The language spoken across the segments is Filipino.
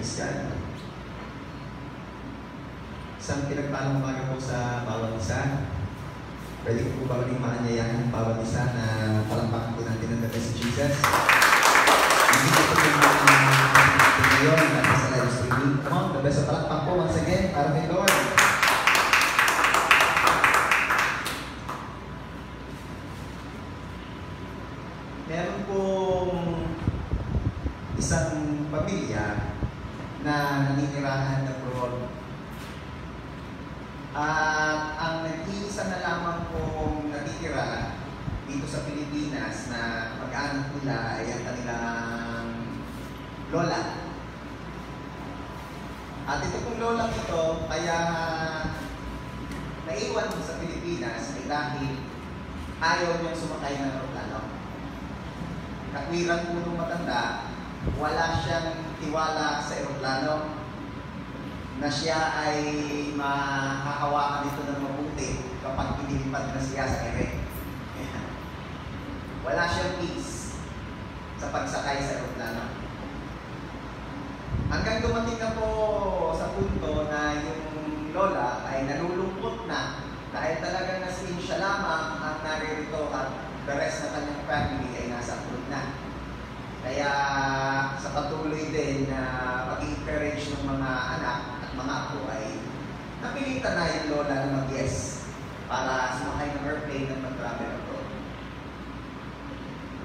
Kristiyan. Isang pinagpalang umaga po sa bawat isa. Pwede ko po ba rin maanyayahan ang bawat isa na palampakan po natin ang the best Jesus. Hindi ko po yung ngayon natin sa live streaming. Come on, the best of palakpak po once again para kay Lord. Meron pong isang pamilya na naninirahan abroad. At ang nag-iisa na lamang pong natitira dito sa Pilipinas na mag-anak nila ay ang kanilang lola. At ito pong lola ito, kaya naiwan mo sa Pilipinas ay dahil ayaw niyang sumakay ng aeroplano. Katwiran po nung matanda, wala siyang tiwala sa aeroplano na siya ay mahahawakan ito ng mabuti kapag inilipad na siya sa ere. Wala siyang peace sa pagsakay sa aeroplano. Hanggang dumating na po sa punto na yung lola ay nalulungkot na dahil talagang nasin siya lamang ang naririto at the rest na kanyang family ay nasa abroad na. Kaya sa patuloy din na pag-encourage ng mga anak mga apo ay napilitan na yung lola na mag-yes para sumakay ng airplane at mag-travel abroad.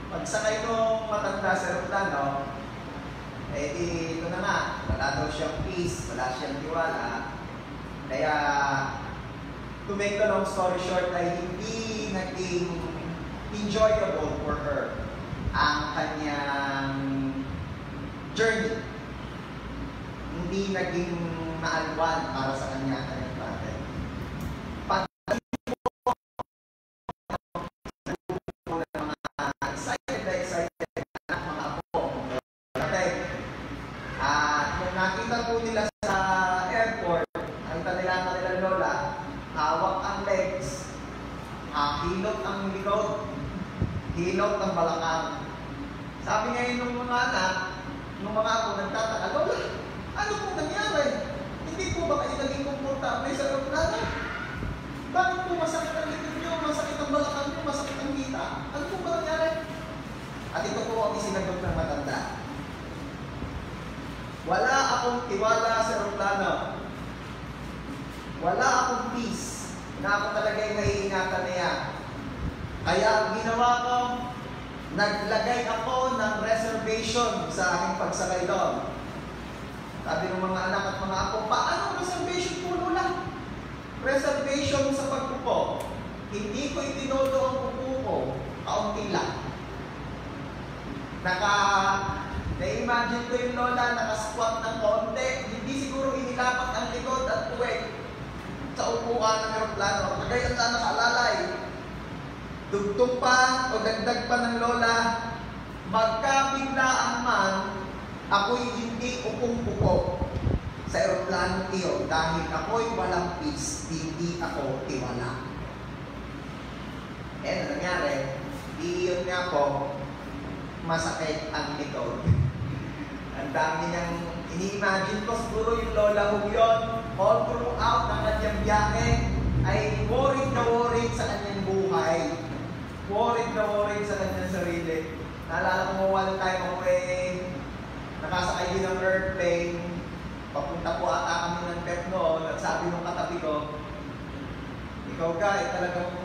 Pagsakay nung matanda sa aeroplano, eh ito na nga, wala daw siyang peace, wala siyang tiwala. Kaya, to make the long story short, ay hindi naging enjoyable for her ang kanyang journey. Hindi naging maalwan para sa kanya kanyang travel. Pagdating po ng mga excited na mga apo. Kung nakita po nila sa airport, ang kanila lola, hawak ang legs, hilot ang likod, hilot ang balakang. Sabi ngayon ng mga anak, ng mga apo nagtataka, lola, ano po nangyari? Hindi po ba kayo naging komportable sa aeroplano? Bakit po masakit ang likod nyo, masakit ang balakang nyo, masakit ang hita? Ano po ba nangyari? At ito po ang isinagot ng matanda. Wala akong tiwala sa aeroplano. Wala akong peace na ako talaga'y naiingatan niya. Kaya ang ginawa ko, naglagay ako ng reservation sa aking pagsakay doon. Sabi ng mga anak at mga apo, paano reservation po, lola? Reservation sa pagpupo. Hindi ko itinodo ang pupo ko, kaunti lang. Na-imagine ko yung lola, nakasquat ng konti, hindi siguro inilapat ang likod at tuweg sa upuan ng aeroplano. Kagaya na nakaalalay. Dugtong pa o dagdag pa ng lola, magkabiglaan man, ako'y hindi upong-upo sa aeroplano iyon dahil ako'y walang peace, hindi ako tiwala. Ano nangyari? Iyon nga po, masakit ang likod. Ang dami niyang ini-imagine ko, siguro yung lola ho yun, all throughout ng kanyang biyahe, ay worried na worried sa kanyang buhay. Worried na worried sa kanyang sarili. Naalala ko one time ako nakasakay din ng airplane, papunta po ata kami ng pet noon, at sabi nung katabi ko, ikaw ka, talagang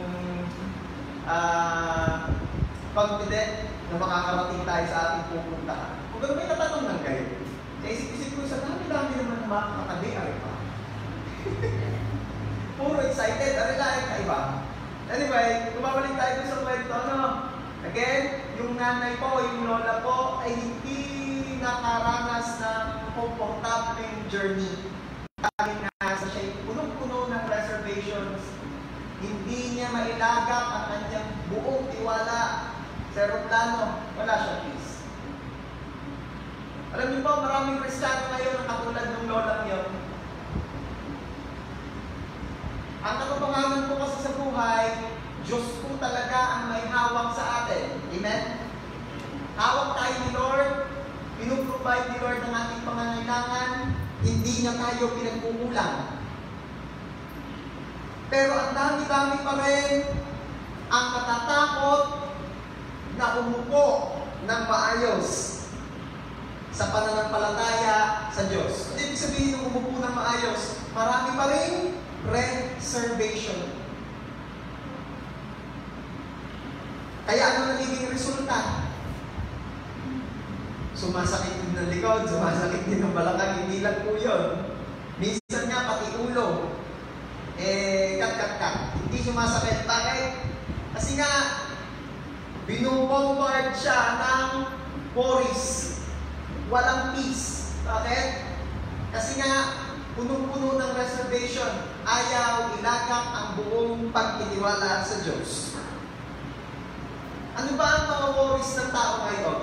confident na makakarating tayo sa ating pupuntahan. Kung gano'n may natanong lang kayo, sa isip-isip ko, sa dami-dami naman na makakatabi, ay pa. Puro excited, ay kaiba. Anyway, kumabalik tayo sa kwento, Again, yung nanay po, yung lola po, ay hindi nakaranas ng komportableng journey. Dahil nga sa siya punong-puno ng reservations, hindi niya mailagak ang kanyang buong tiwala sa aeroplano, wala siyang peace. Alam niyo po, maraming Kristiyano ngayon ang katulad ng lolang yun. Ang katotohanan po kasi sa buhay, Diyos po talaga ang may hawak sa atin. Amen? Hawak tayo ni Lord, pinuprovide ni Lord ang ating pangangailangan, Hindi niya tayo pinagkukulang. Pero ang dami-dami pa rin ang natatakot na umupo ng maayos sa pananampalataya sa Diyos. Ano ibig sabihin ng umupo ng maayos? Marami pa rin reservation. Kaya ano nagiging resulta? Sumasakit din ng likod, sumasakit din ng balakang, hindi lang po yun. Minsan nga pati ulo, kat. Hindi sumasakit. Bakit? Kasi nga, binubombard siya ng worries. Walang peace. Bakit? Kasi nga, punong-puno ng reservation. Ayaw ilagak ang buong pagtitiwala sa Diyos. Ano ba ang mga worries ng tao ngayon?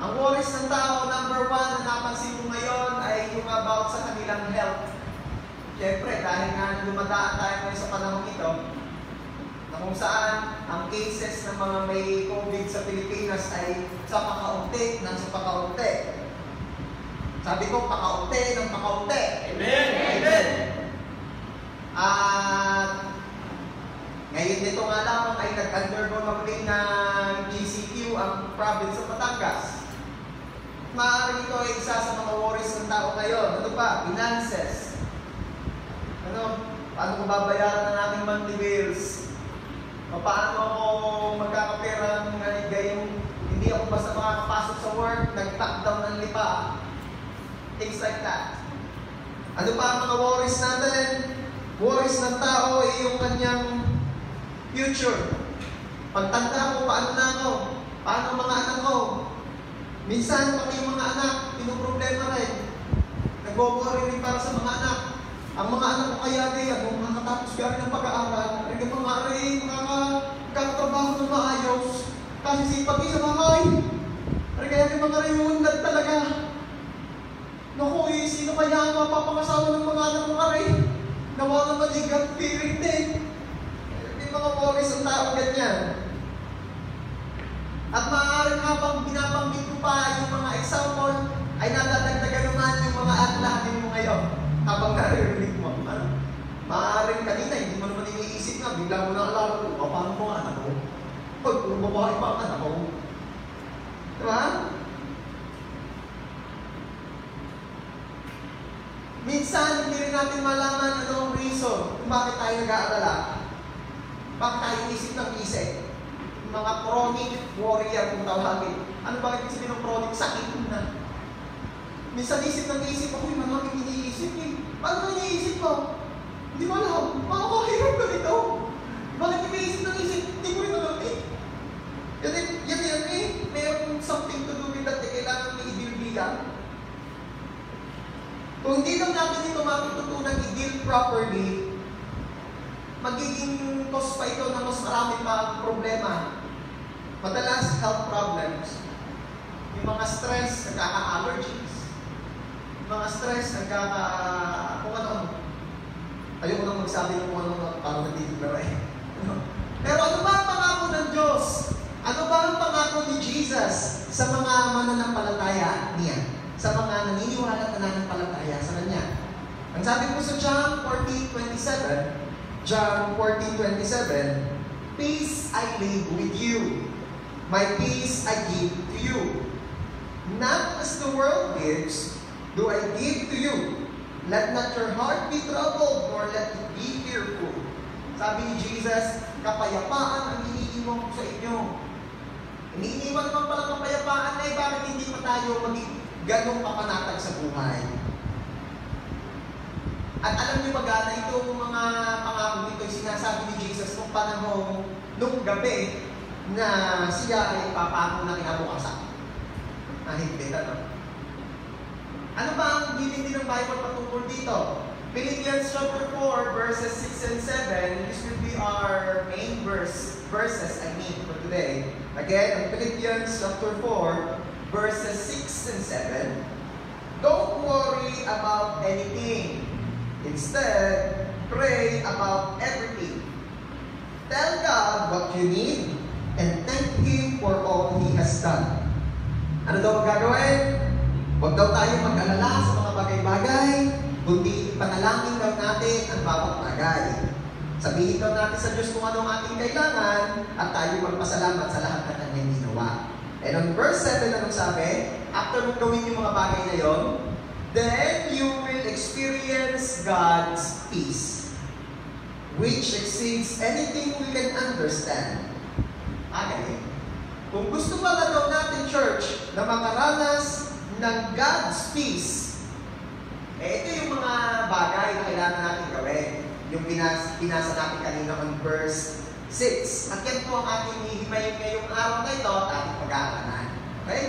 Ang worries ng tao, number one, na napansin ko ngayon ay yung about sa kanilang health. Siyempre, dahil nga dumadaan tayo ngayon sa panahon ito, na kung saan ang cases ng mga may COVID sa Pilipinas ay sa pakaunti ng sa pakaunti. Sabi ko, pakaunti ng pakaunti. Amen! Amen! At ngayon nito nga lamang ay nag-undergo magaling ng GCQ ang province of Batangas. Maaari ito ay isa sa mga worries ng tao ngayon. Ano ba? Finances. Paano ko babayaran ng ating monthly bills? Paano ako magkakapera ng gayong hindi ako basta makakapasok sa work, nag-top down ng lipa. Things like that. Ano pa ang mga worries natin? Worries ng tao ay yung kanyang future. Pagtanda ko, paano na ako? Paano ang mga anak ko? Minsan, pati yung mga anak, pinuproblema rin. Nag-worry rin para sa mga anak. Ang mga anak ko kaya din, kung makatapos ka rin ng pag-aaral, ay makakatrabaho ng maayos. Kasi sipag sa bahay. Ay kaya rin mga rayunad talaga. Naku, sino kaya ang mapapakasawa ng mga anak ko kare? Nawa nga maligat piring din. May mga worries ang tao ganyan. At maaaring habang binabanggit ko pa yung mga example, ay nadadagdagan naman yung mga atlahin mo ngayon habang naririnig mo. Maaaring kanina, hindi mo naman iniisip na, bigla mo na alala ko, paano mo ang anak ko? Pag puro babae pa ang anak ko. Diba? Minsan, hindi rin natin malaman ano ang reason kung bakit tayo nag-aalala. Bakit tayo isip. Mga chronic warrior kung tawagin. Ano ba ibig sabihin ng chronic? Sakit na. Minsan isip ako, yung maraming iniisip eh. Paano ba iniisip mo? Hindi mo alam. Makakahirap ka nito. Bakit iniisip ng isip? Hindi mo rin alam eh. Yan eh. Mayroon something to do with that. Kailangan may i-deal. Kung hindi lang natin ito matututunan i-deal properly, magiging cause pa ito na mas marami pa problema. Madalas, health problems. Yung mga stress, nagkaka-allergies. Yung mga stress, kung ano. Ayoko nang magsabi ng kung ano, parang natitigla eh. Pero ano ba ang pangako ng Diyos? Ano ba ang pangako ni Jesus sa mga mananampalataya niya? Sa mga naniniwala at nananampalataya sa Kanya? Ang sabi po sa John 14:27, John 14:27, peace I leave with you. My peace I give to you. Not as the world gives, do I give to you. Let not your heart be troubled, nor let it be fearful. Sabi ni Jesus, kapayapaan ang iniiwan ko sa inyo. Iniiwan naman pala kapayapaan na bakit hindi pa tayo maging ganong kapanatag sa buhay? At alam niyo ba na itong mga pangako nito ay sinasabi ni Jesus nung panahon, nung gabi, na siya ay papako na kinabukasan. Nahigpit, ano? Ano ba ang bilin din ng Bible patungkol dito? Philippians chapter 4, verses 6 and 7, this will be our main verses for today. Again, Philippians chapter 4, verses 6 and 7. Don't worry about anything. Instead, pray about everything. Tell God what you need and thank Him for all He has done. Ano daw ang gagawin? Huwag daw tayo mag-alala sa mga bagay-bagay, kundi panalangin daw natin ang bawat bagay. Sabihin daw natin sa Diyos kung ano ang ating kailangan at tayo magpasalamat sa lahat ng kanyang ginawa. And on verse 7, anong sabi? After mong gawin yung mga bagay na yon, then you will experience God's peace, which exceeds anything we can understand. Again, kung gusto pala daw natin, church, na makaranas ng God's peace, ito yung mga bagay na kailangan natin gawin. Yung pinasa natin kanina on verse 6. At yan po ang ating hihimayin ngayong araw na ito at ating pag-aaralan. Okay?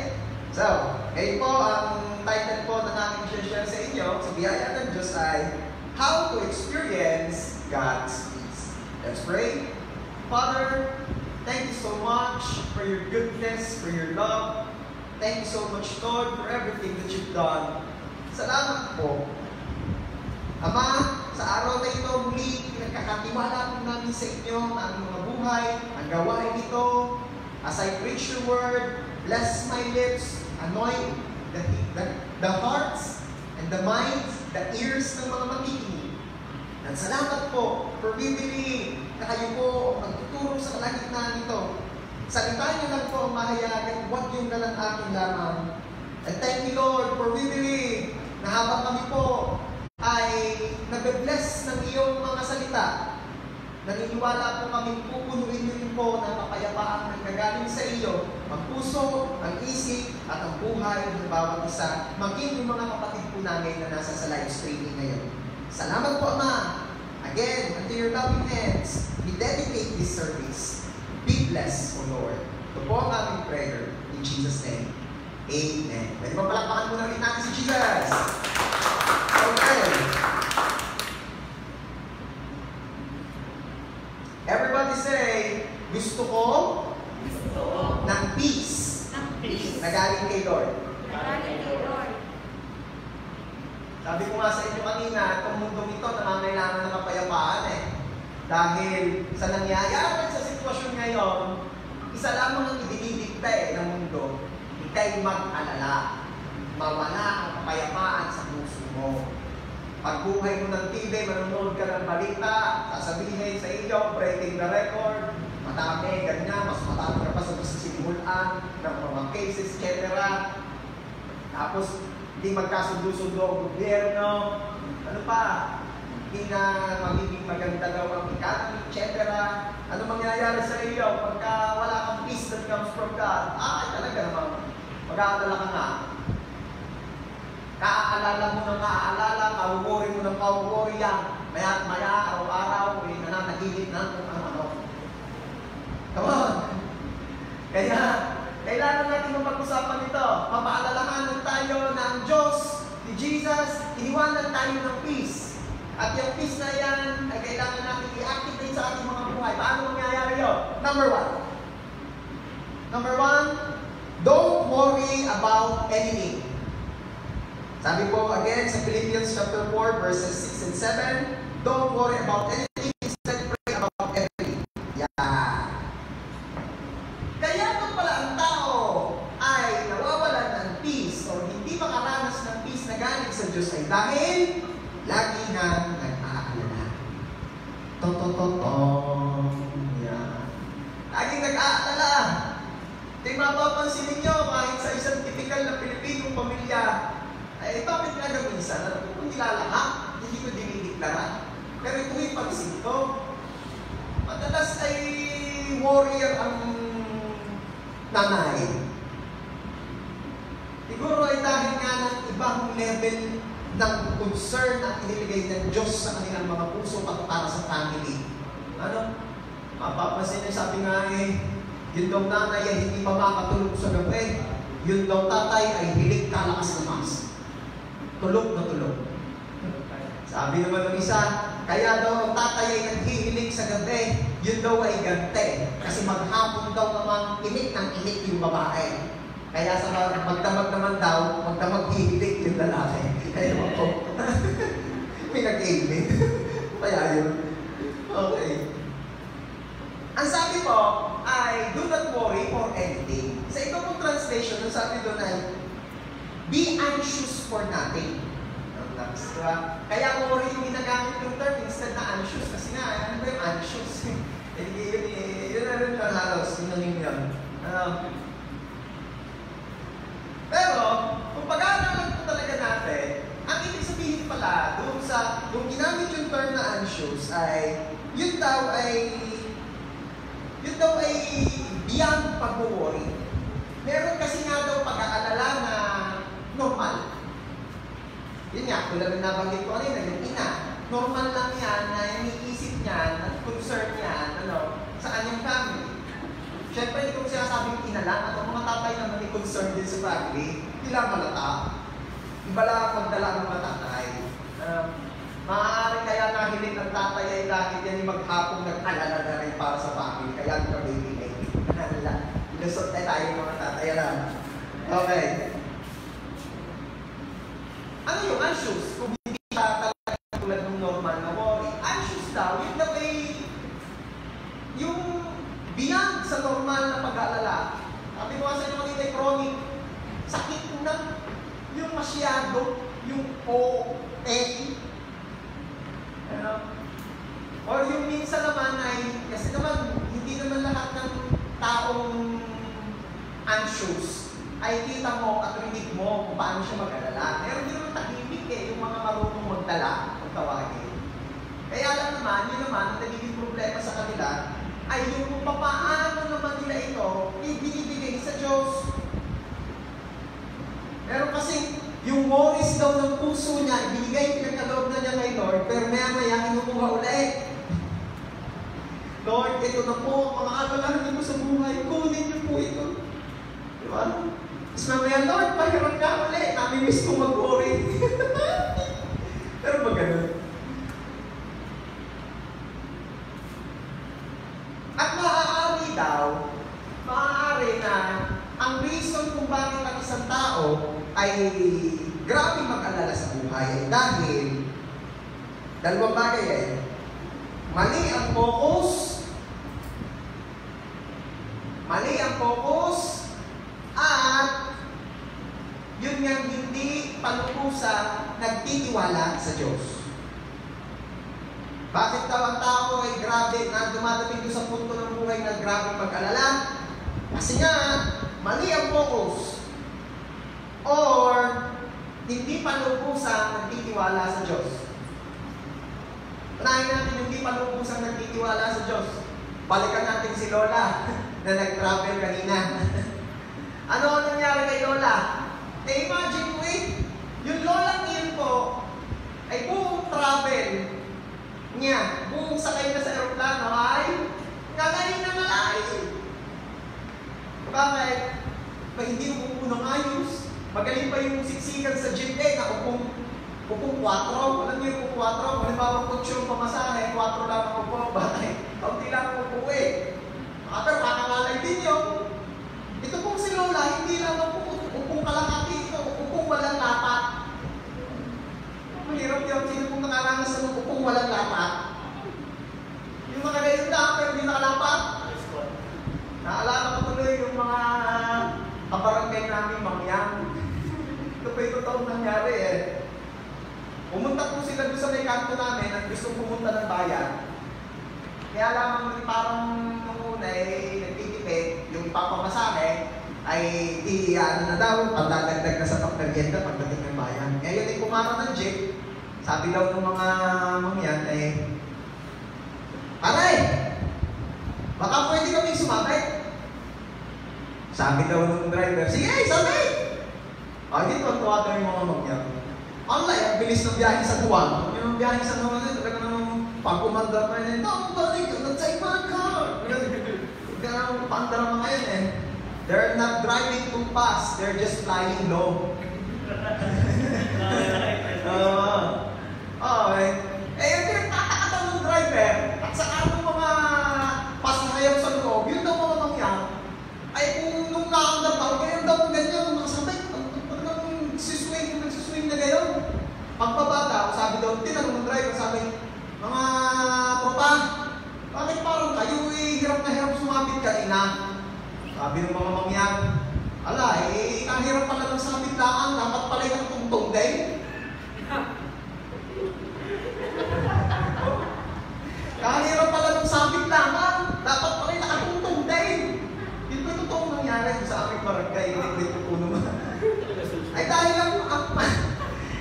So, ngayon po, ang title po na namin share sa inyo, sa biyaya ng Diyos ay How to Experience God's Peace. Let's pray. Father, thank you so much for your goodness, for your love. Thank you so much, Lord, for everything that you've done. Salamat po. Ama, sa araw na ito, muli, pinagkakatiwala po namin sa inyo ang mga buhay, ang gawain ito. As I preach your word, bless my lips, anoint the hearts and the minds, the ears ng mga makikinig. At salamat po for bibili na kayo po magtuturo sa kalagitnaan nito. Salitaan niyo lang po ang mahayagan, huwag yung nalang akin lamang. And thank you, Lord, for bibili na habang kami po ay nabe-bless ng iyong mga salita. Naniniwala po kami pupunuin niyo po ng kapayapaan na gagaling sa iyo, ang puso, ang isip, at ang buhay ng bawat isa, maging yung mga kapatid po namin na nasa sa live streaming ngayon. Salamat po, Ama. Again, unto your loving hands, we dedicate this service. Be blessed, O Lord. Ito po ang aming prayer. In Jesus' name, Amen. Pwede ba palakpakan muna ulit natin si Jesus? Okay. Everybody say, gusto ko ng peace. Na galing kay Lord. Sabi ko nga sa inyo kanina, itong mundong ito nangangailangan ng kapayapaan eh. Dahil sa nangyayari sa sitwasyon ngayon, isa lamang ang idinidikta ng mundo, ika'y mag-alala. Mawala ang kapayapaan sa puso mo. Pagbuhay mo ng TV, manonood ka ng balita, sasabihin sa iyo, breaking the record, matami, ganyan, mas matami ka pa sa simulan ng mga cases, etc. Tapos, hindi magkasundo-sundo ang gobyerno, ano pa, hindi na magiging maganda daw ang economy, etc. Ano mangyayari sa iyo pagka wala kang peace that comes from God? Talaga naman, mag-aalala ka nga. Kaaalala mo ng kaaalala, kawuwori mo ng kawuwori yan. Maya, araw-araw, nananahimik na kung ano-ano. Come on! Kaya, kailangan natin mapag-usapan ito. Mapaalalahanan tayo na ang Diyos, ni Jesus, iniwanan tayo ng peace. At yung peace na yan, ay kailangan natin i-activate sa ating mga buhay. Paano mangyayari yun? Number one, don't worry about anything. Sabi po again sa Philippians chapter 4 verses 6 and 7, don't worry about anything, instead pray about everything. Yeah. Kaya kung pala ang tao ay nawawalan ng peace o hindi makaranas ng peace na galing sa Diyos ay dahil lagi nang nag-aalala. Yeah. Laging nag-aalala. Di mapapansin ninyo kahit sa isang typical na Pilipinong pamilya, ay bakit nga minsan, kung nilalahak, hindi ko dinideklara. Pero ito yung pag-isip ko. Madalas ay warrior ang nanay. Siguro ay dahil nga ng ibang level ng concern na iniligay ng Diyos sa kanilang mga puso para sa family. Ano? Mapapansin niyo, sabi nga yun daw nanay ay hindi pa makatulog sa gabi. Yun daw tatay ay hilig kalakas na mas. Tulog na tulog. Sabi naman ng isa, kaya daw ang tatay ay naghihilig sa gabi, yun daw ay gante. Kasi maghapon daw naman init ng init yung babae. Kaya sa magdamag naman daw, magdamag hihilig yung lalaki. Kaya ako, may nag-aiming. Kaya yun. Okay. Ang sabi po ay, do not worry for anything. Sa ito pong translation, ang sabi doon ay, be anxious for nothing. Diba? Kaya worry yung ginagamit yung term instead na anxious. Kasi nga, ano ba yung anxious? Yun na rin siya halos. Synonym yun. Pero, kung pag-aaralan po talaga natin, ang ibig sabihin pala, yung ginamit yung term na anxious ay, yun daw ay beyond pag-worry. Meron kasi nga daw pag-aalala na normal. Yun nga, tulad na nabanggit ko kanina, yung ina, normal lang yan na iniisip niya, at concern niya, sa kanyang family. Siyempre, hindi ko sinasabing ina lang, at ang mga tatay naman may concern din sa family, hindi lang malata. Iba lang magdala ng mga tatay. Maaaring kaya nahilig ng tatay ay dahil yan yung maghapong nag-alala na rin para sa family, kaya ang baby. Lusot na tayo mga tatay lang. Okay. Ano yung anxious? Kung hindi siya talaga tulad ng normal na worry, anxious daw, yun daw ay yung beyond sa normal na pag-aalala. Sabi ko sa inyo kanina ay chronic. Sakit na. Yung masyado, yung or yung minsan naman ay, kasi naman, hindi naman lahat ng taong anxious ay kita mo at rinig mo kung paano siya mag-alala. Meron din naman tahimik yung mga marunong magdala, magtawagin. Kaya lang naman, yun naman, ang nagiging problema sa kanila ay yung kung paano naman nila ito ibinibigay sa Diyos. Meron kasi yung worries daw ng puso niya, ibinigay pinagkaloob na niya kay Lord, pero maya-maya inukuha ulit. Lord, ito na po, mga alalahanin mo sa buhay, kunin niyo po ito. Diba? Tapos mamaya, Lord, pahiram ka ulit. Nami-miss ko mag-worry. Pero ba ganun? At maaari na ang reason kung bakit ang isang tao ay grabe mag-alala sa buhay ay dahil dalawang bagay mali ang focus, at yun nga hindi palukusan nagtitiwala sa Diyos. Bakit daw ang tao ay grabe na dumadating doon sa punto ng buhay na grabe mag-alala? Kasi nga, mali ang focus or hindi palukusan nagtitiwala sa Diyos. Unahin natin hindi palukusan nagtitiwala sa Diyos. Balikan natin si Lola na nag-travel kanina. Ano ang nangyari kay Lola? Imagine mo yung Lola niyan po ay buong travel niya, buong sakay na sa aeroplano ay ngalay na ngalay. Bakit? Ba hindi umupo ng ayos. Magaling pa yung siksikan sa jeep na upong 4. Alam niyo yung 4? Halimbawa kung yung pamasahe, 4 lang ang upo. Bakit? Kaunti lang ang upo Pero kakangalay din yun. Ito pong si Lola, hindi lang upong kalahati ito, upong walang lapat. Mahirap yun, sino pong nakaranas ng upong walang lapat? Yung mga gayon lang, pero hindi nakalapat. Naalala ko tuloy yung mga kabarangay namin, Mangyang. Ito pa yung totoong nangyari Pumunta po sila doon sa may kanto namin at gusto pumunta ng bayan. Kaya lamang parang nung una nagtitipid, yung ipapamasahe ay na daw, pagdadagdag na sa pagmerienda pagdating ng bayan. Ngayon ay pumarang ng jeep, sabi daw ng mga Mangyan Aray! Baka pwede kami sumabay. Sabi daw ng driver, sige, sabay! Dito ang tuwa daw yung mga Mangyan. Ang bilis ng biyahe sa Tuwan. Yung biyahe sa Tuwan talaga namang pag-umandar na yun, no, buddy, let's take my car! Ganang pandara mga yun They're not driving too fast, they're just flying low. Yung pinagtatakatan ng driver, at saka ng mga pasayaw sa loob, yun daw mga Mangyan, ay kung nung nakaandar daw, ganyan daw, ganyan, nakasabay, nagsiswing na gayon. Pagbaba daw, sabi daw, tinanong ng driver, sabi, mga tropa, bakit parang kayo hirap na hirap sumapit kanina? Sabi ng mga Mangyan, Ala, ang hirap pala ng sabit laan, dapat pala yung tungtong din. Kahirap pala ng sabit laan, dapat pala yung nakatungtong din. Yun ba yung totoong nangyari sa aming barangay? Hindi ko po naman. Ay dahil lang,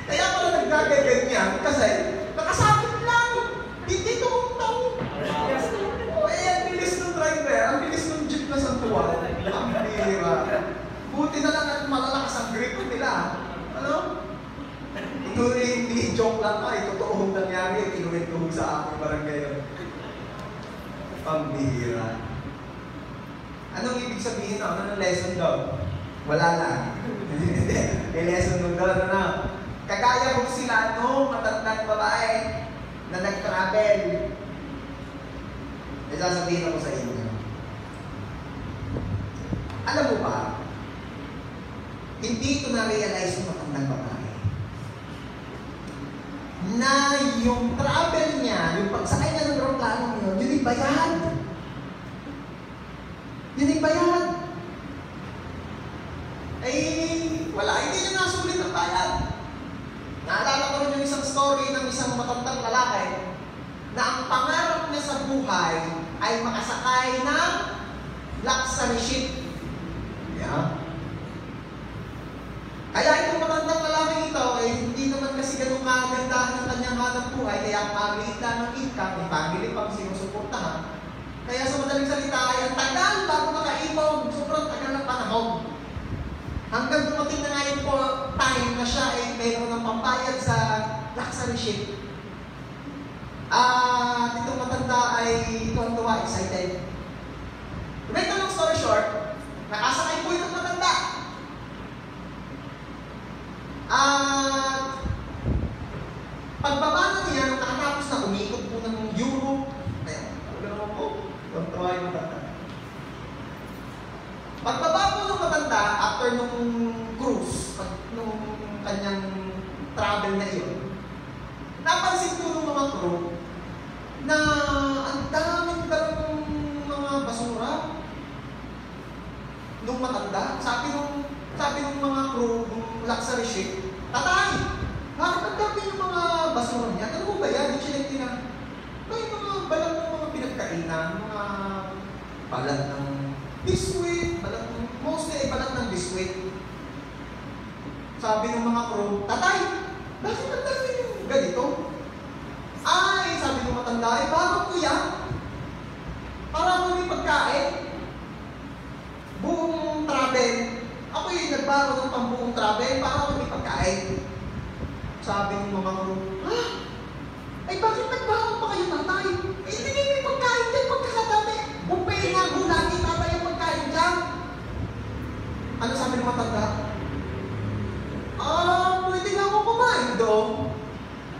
kaya pala nagdagaganyan kasi nakasabit lang, hindi tungtong. Ang bilis ng driver, ang bilis ng jeep na santuan. Ang bihira. Buti na lang at malalakas ang grip nila. Ano? Hindi joke lang ay totoong nangyari, kinuwento sa aking barangay. Ang bihira. Anong ibig sabihin na? Anong lesson daw? Wala lang. May lesson nung doon, ano? Kagaya kong sila, no? Matandang babae na nag-travel. E sasabihin ako sa inyo. Alam mo ba, hindi ko na-realize yung matandang babae na yung travel niya, yung pagsakay niya ng aeroplano yun, yun yung bayad. Yun yung bayad. Ay, wala, hindi niya nasulit ang bayad. Naalala ko rin yung isang story ng isang matandang lalaki na ang pangarap niya sa buhay ay makasakay ng luxury ship. Yeah. Kaya itong matandang lalaki ito, hindi naman kasi ganun kagandahan ng kanyang hanap buhay, kaya maliit lang ng income, may family pang sinusuportahan. Kaya sa madaling salita ay ang tagal bago makaipon, sobrang tagal ng panahon. Hanggang dumating na nga yung time na siya ay mayroon ng pambayad sa luxury ship. Itong matanda ay tuwa-tuwa, excited. To make a long story short, nakasakay po itong matanda. Pagbaba na niya, nakatapos na umikot po ng Europe. Ayan, alam mo po, tuwa yung matanda. Pagbaba po ng matanda, after nung cruise, nung kanyang travel na iyon, napansin po ng mga crew na ang daming mga basura nung matanda. Sabi nung mga crew, nung luxury ship, tatay! Bakit ang dami yung mga basura niya? Ano mo ba yan? Hindi siya nagtina. May mga balat ng mga pinagkainan, mga balat ng biskuit, mostly ay balat ng biskuit. Sabi ng mga crew, tatay! Bakit ang dami yung ganito? Ay, sabi ng matanda, ay bago ko yan. Para mo may pagkain. Buong travel. Ako yung nagbaro ng pambuong travel para ako may pagkain. Sabi ng mga crew, ay bakit nagbaro pa kayo, tatay? Eh, hindi nyo may pagkain dyan pagkakadami. Bumpay nga ho lagi tatay yung pagkain dyan. Ano sabi ng matanda? Pwede nga ako kumain doon.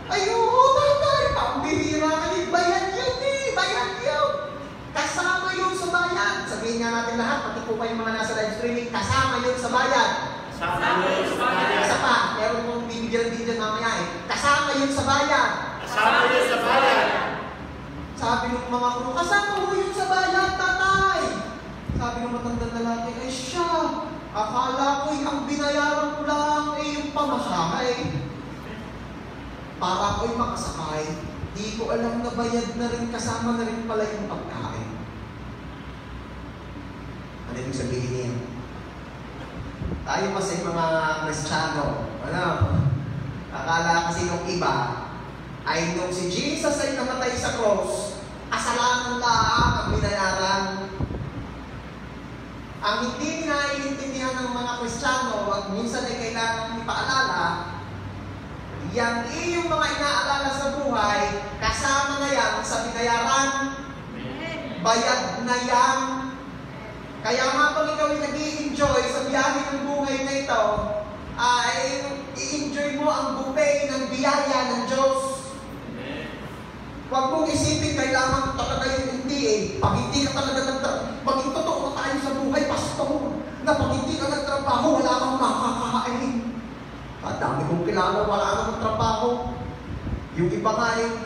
Ay, oo, tatay, pambihira kayo. Bayad yun eh, bayad yun. Kasama yun sa bayan. Sabihin nga natin lahat, pati po pa yung mga nasa live streaming, kasama yun sa bayan. Kasama yun sa bayan. Isa pa, meron mong bibigyan mamaya eh. Kasama yun sa bayan. Kasama yun sa bayan. Sabi ng mga crew, kasama mo yun sa bayan, tatay. Sabi ng matandang lalaki, ay siya, akala ko'y ang binayaran ko lang ay yung pamasahe. Para ako'y makasakay, di ko alam na bayad na rin, kasama na rin pala yung pagkain. Ano yung sabihin niya? Tayo kasi mga Kristiyano, akala kasi nung iba, ay nung si Jesus ay namatay sa cross, kasalanan lang ang binayaran. Ang hindi naiintindihan ng mga Kristiyano, at minsan ay kailangan ipaalala, yang iyong mga inaalala sa buhay, kasama na yan sa binayaran. Bayad na yan. Kaya habang ikaw ay nag-i-enjoy sa biyahe ng buhay na ito, ay i-enjoy mo ang buffet ng biyaya ng Diyos. Huwag mong isipin kailangan talaga yung hindi eh. Pag hindi ka talaga maging totoo tayo sa buhay, pastor, na pag hindi ka nagtrabaho, wala kang makakain. At dami kong kilala, wala kang trabaho. Yung iba nga yung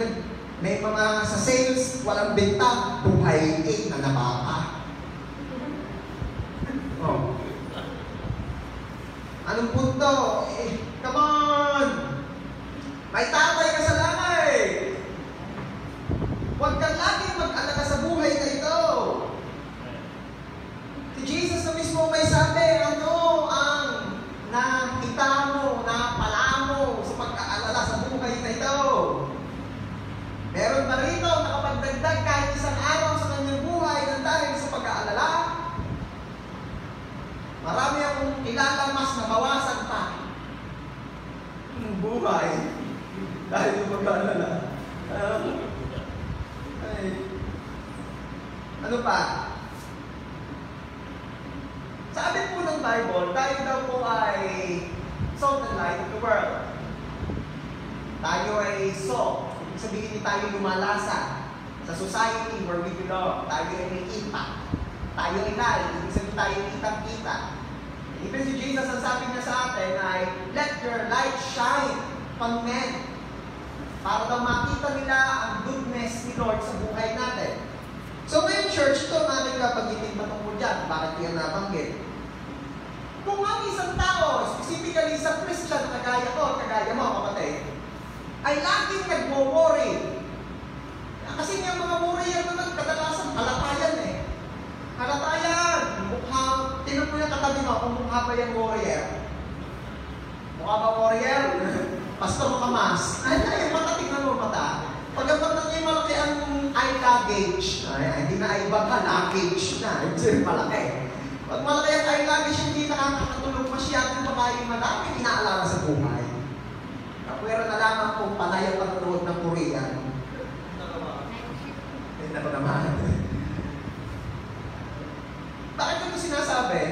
may mga sa sales, walang benta, buhay na nabaka. Oh. Anong punto? Come on! May tatay ka sa langay! Huwag kang laging mag-alala sa buhay na ito. Si Jesus na mismo may sabi, ano ang nakita mo, napala mo sa pag-aalala sa buhay na ito? Meron ba rito nakapagdagdag kahit isang araw sa kanyang buhay ng dahil sa pag-aalala? Marami akong kilala mas nabawasan pa ng buhay dahil sa pag-aalala. Ano pa? Sabi po ng Bible, tayo daw po ay salt and light of the world. Tayo ay salt. Ibig sabihin tayo lumalasa sa society where we belong. Tayo ay may impact. Tayo ay light. Ibig sabihin tayo kitang-kita. Even si Jesus, ang sabi niya sa atin ay, let your light shine on men. Para daw makita nila ang goodness ni Lord sa buhay natin. So ngayon, church, ito natin kapag-itin patungkol dyan. Bakit yan nabanggit? Kung ang isang tao, specifically isang Christian, kagaya ko, kagaya mo, kapatid, ay laging nagwo-worry. Kasi yung mga worry yan naman, kadalasan, halatayan eh. Halatayan! Mukha, tinan mo yung katabi mo, kung mukha ba yung warrior. Mukha ba warrior? Pastor makamas. Ay, yung mata, tingnan mo mata. Pagkapat niya malaki ang eye luggage. Ay, hindi na eye bag ha, luggage na. Hindi malaki. Pag malaki ang eye luggage, hindi nakakatulog masyadong makain madami, inaalala sa buhay. Kapwera na lamang kung panay ang patutuwag ng Korean. Ay, napagamaan. Bakit ito sinasabi?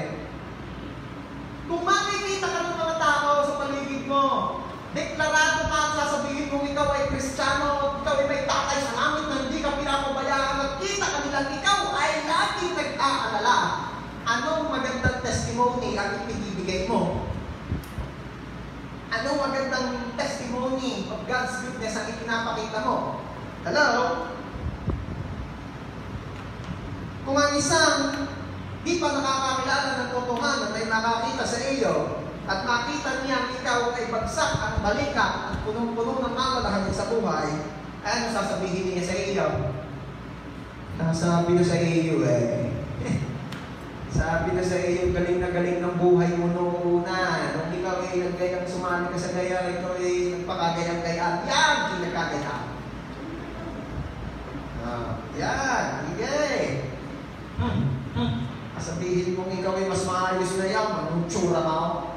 Kung makikita ka ng mga tao sa paligid mo, deklarado ka at sasabihin kung ikaw ay Kristiyano, ikaw ay may tatay sa langit na hindi ka pinapabayaan at kita ka nilang ikaw ay laging nag-aalala. Anong magandang testimony ang ibibigay mo? Anong magandang testimony of God's goodness ang ipinapakita mo? Hello? Kung ang isang di pa nakakakilala ng totohanan ay makakita sa iyo, at makita niya ikaw ay bagsak ang balikat at punong-puno ng alalahanin sa buhay, ay ano sasabihin niya sa iyo? Sabi na sa iyo sabi na sa iyo, galing na galing ng buhay mo noong una. Nung ikaw ay naggayang sumali ka sa gaya, ikaw ay nagpakagayang-gayaan. Yan! Kinagkagayaan. Yan! Higay! Sabihin mong ikaw ay mas maayos na yan, anong tsura mo?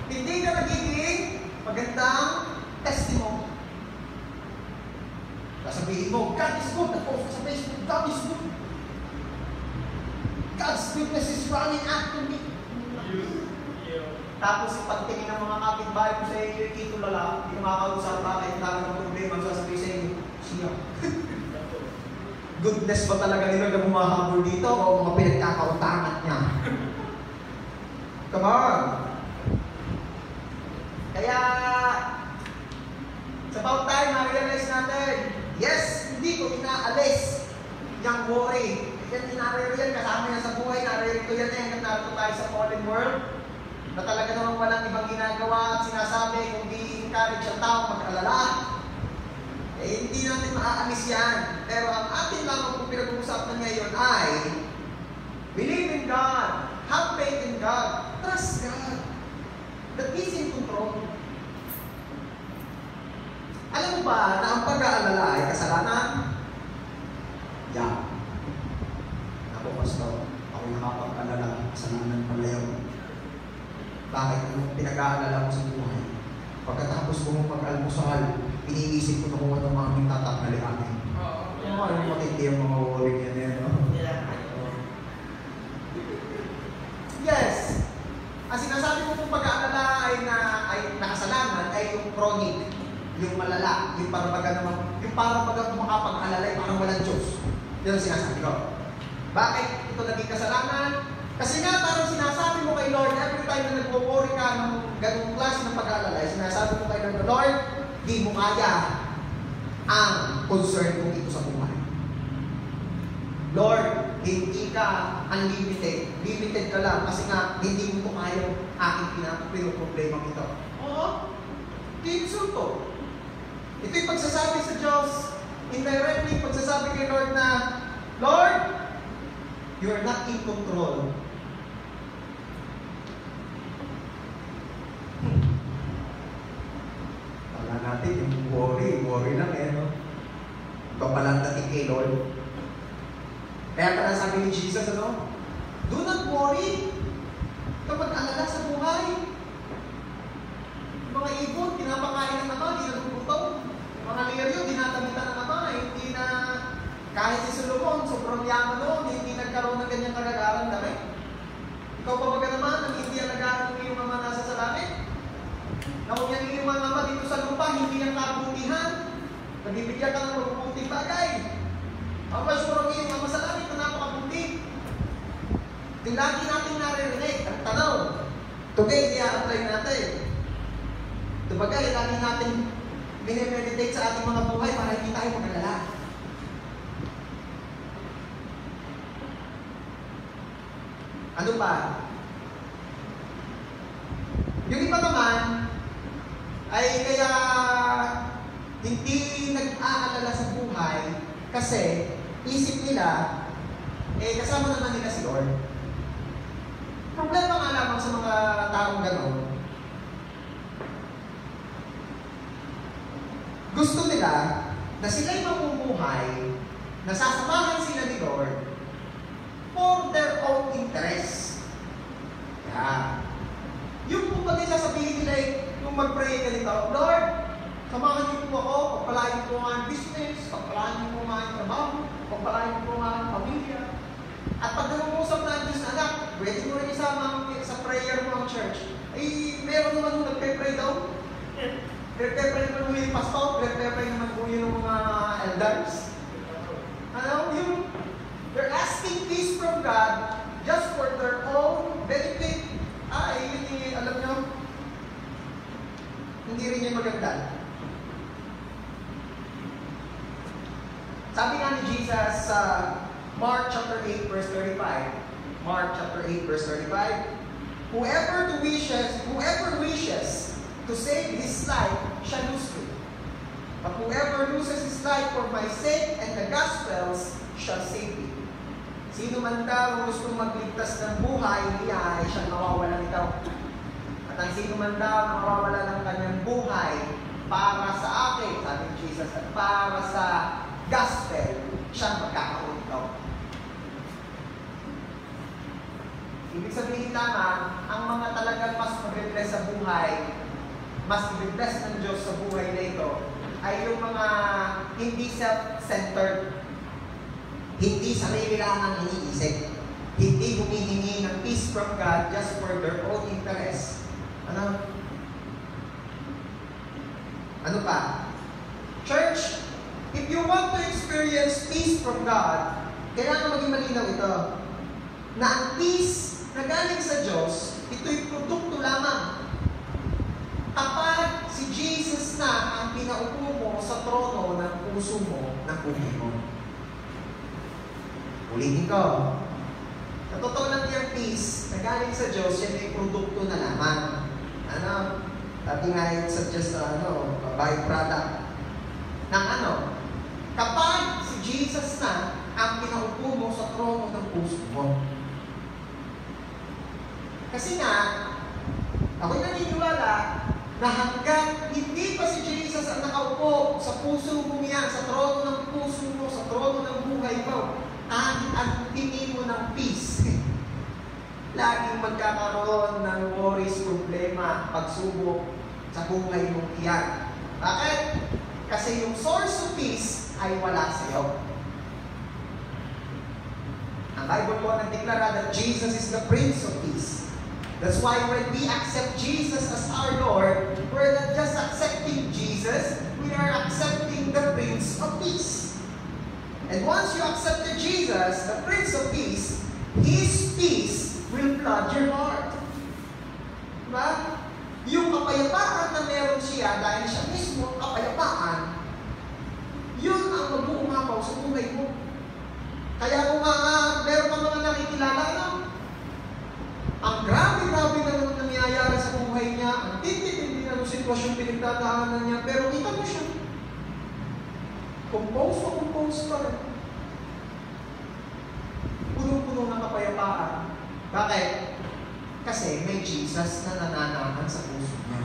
Hindi ka nagiging magandang testimony. Sabihin mo, God is good. Nag-post sa Facebook, God is good. God's goodness is running after me. Tapos pagtingin ng mga kapitbahay mo sa iyo, itulala, hindi makakausap bakit, dami ng problema, sasabihin sa iyo, siya. Goodness ba talaga nila na bumahabol dito o mga pinagkakautangan niya? Come on! Kaya, sa about time, ma-realize natin, yes, hindi ko inaalis yung worry. Yan, inarero yan, kasama yan sa buhay, narero yan hanggang narito tayo sa fallen world, na talaga naman walang ibang ginagawa at sinasabi kung di encourage ang tao mag-alala. Hindi natin maaalis yan. Pero ang atin lamang kung pinag-uusapan ngayon ay believe in God, have faith in God, trust God, that He's in control. Alam mo ba na ang pag-aalala ay kasalanan? Yeah. Ako, Pastor, ako nakapag-alala, kasalanan pala yun. Bakit? Anong pinag-aalala mo sa buhay? Pagkatapos ko mong pag-almusal, iniisip ko na kung anong mga tatangali amin. Ano matindi ang mga worry niya no? Yes! Ang sinasabi ko kung pag-aalala ay nakasalanan ay yung chronic, yung malala, yung parang baga makapag-alala ay parang walang Diyos. Yan ang sinasabi ko. Bakit ito naging kasalanan? Kasi nga parang sinasabi mo kay Lord, every time na nagpo-worry ka ng ganung klase ng pag-aalala, sinasabi mo kay Lord, di mo kaya ang concern kong ito sa buhay. Lord, Hindi ka unlimited. Limited ka lang kasi nga hindi mo kaya yung aking pinoproblema ito. Oo. Tinsulto. Ito yung pagsasabi sa Diyos, indirectly pagsasabi kay Lord na, Lord, you are not in control. Kala natin yung worry lang no? Ito palang dating kay Lord. Kaya pala sabi ni Jesus, do not worry kapag alala sa buhay. Mga ibon, pinapakain ng ama, hindi nagugutom. Mga liryo, dinatamitan ng ama, hindi na, kahit si Solomon, sobrang yaman noon, hindi nagkaroon ng ganyang kalagaran na rin. Ikaw pa baga naman, ang hindi alagaran mo yung mga nasa sa langit. Na kung yan yung mga ama dito sa lupa, hindi ang kabutihan. Nabibigyan ka ng mabubuting bagay. Ang masyurang yung mga sa langit na napakabuti. Yung lagi natin naririnig, ang tanong, today, i-apply natin. Sabagay, lagi natin minimeditate sa ating mga buhay para hindi tayo mag-alala. Ano pa? Yung iba naman ay kaya hindi nag-aalala sa buhay kasi isip nila, kasama naman nila si Lord. Problema nga lamang sa mga taong gano'n, gusto nila na sila'y mamumuhay, nasasamahan sila ni Lord for their own interest. Yeah. Yung kung pati sasabihin nila yung mag-pray ka nito, Lord, samahan niyo po ako, pagpalain niyo po nga ang business, pagpalain niyo po nga ang trabaho, pagpalain niyo po nga ang pamilya. At pag nangungusap na ang Diyos na anak, pwede mo rin isama sa prayer mo ang church. Meron naman yung nagpe-pray daw. Nagpe-pray naman yung pastor, nagpe-pray naman po yung mga elders. They're asking peace from God just for their own benefit. Alam nyo, hindi rin yung maganda. Sabi nga ni Jesus sa Mark chapter 8 verse 35, Mark chapter 8 verse 35, whoever wishes to save his life shall lose it. But whoever loses his life for my sake and the gospel's shall save it. Sino man daw gustong magligtas ng buhay niya ay siyang mawawala nito. At ang sino man daw na mawawala ng kanyang buhay para sa akin, sabi ni Jesus, at para sa gospel, siyang magkakaroon ito. Ibig sabihin lamang, ang mga talagang mas mag-rebless sa buhay, mas mag-rebless ng Diyos sa buhay na ito, ay yung mga hindi self-centered, hindi sarili lang ang iniisip, hindi humihingi ng peace from God just for their own interest. Ano pa? Church, if you want to experience peace from God, kailangan maging malinaw ito, na ang peace na galing sa Diyos, ito'y produkto lamang. Kapag si Jesus na ang pinaupo mo sa trono ng puso mo, ng buhay mo. Ulitin ko. Sa totoo lang yung peace na galing sa Diyos, yan ay produkto na lamang. Sabi nga yun sa Diyos byproduct ng kapag si Jesus na ang pinaupo mo sa trono ng puso mo. Kasi nga, ako'y naniniwala na hanggang hindi pa si Jesus ang nakaupo sa puso mo niya, sa trono ng puso mo, sa trono ng buhay mo, kahit ang tingin mo ng peace, laging magkakaroon ng worries, problema, pagsubok sa buhay mong iyan. Bakit? Kasi yung source of peace ay wala sa iyo. Ang Bible po nagdeklara that Jesus is the Prince of Peace. That's why when we accept Jesus as our Lord, we're not just accepting Jesus, we are accepting the Prince of Peace. And once you accepted Jesus, the Prince of Peace, His peace will flood your heart. Diba? Yung kapayapaan na meron siya, dahil siya mismo kapayapaan, yun ang mag-uumapaw sa buhay mo. Kaya kung meron ka mga nakikilala na ang grabe-grabe na naman nangyayari sa buhay niya, ang tindi-tindi na ng sitwasyon pinagdadaanan niya, pero kita mo siya. Compose pa rin. Puno-puno ng kapayapaan. Bakit? Kasi may Jesus na nananahan sa puso niya.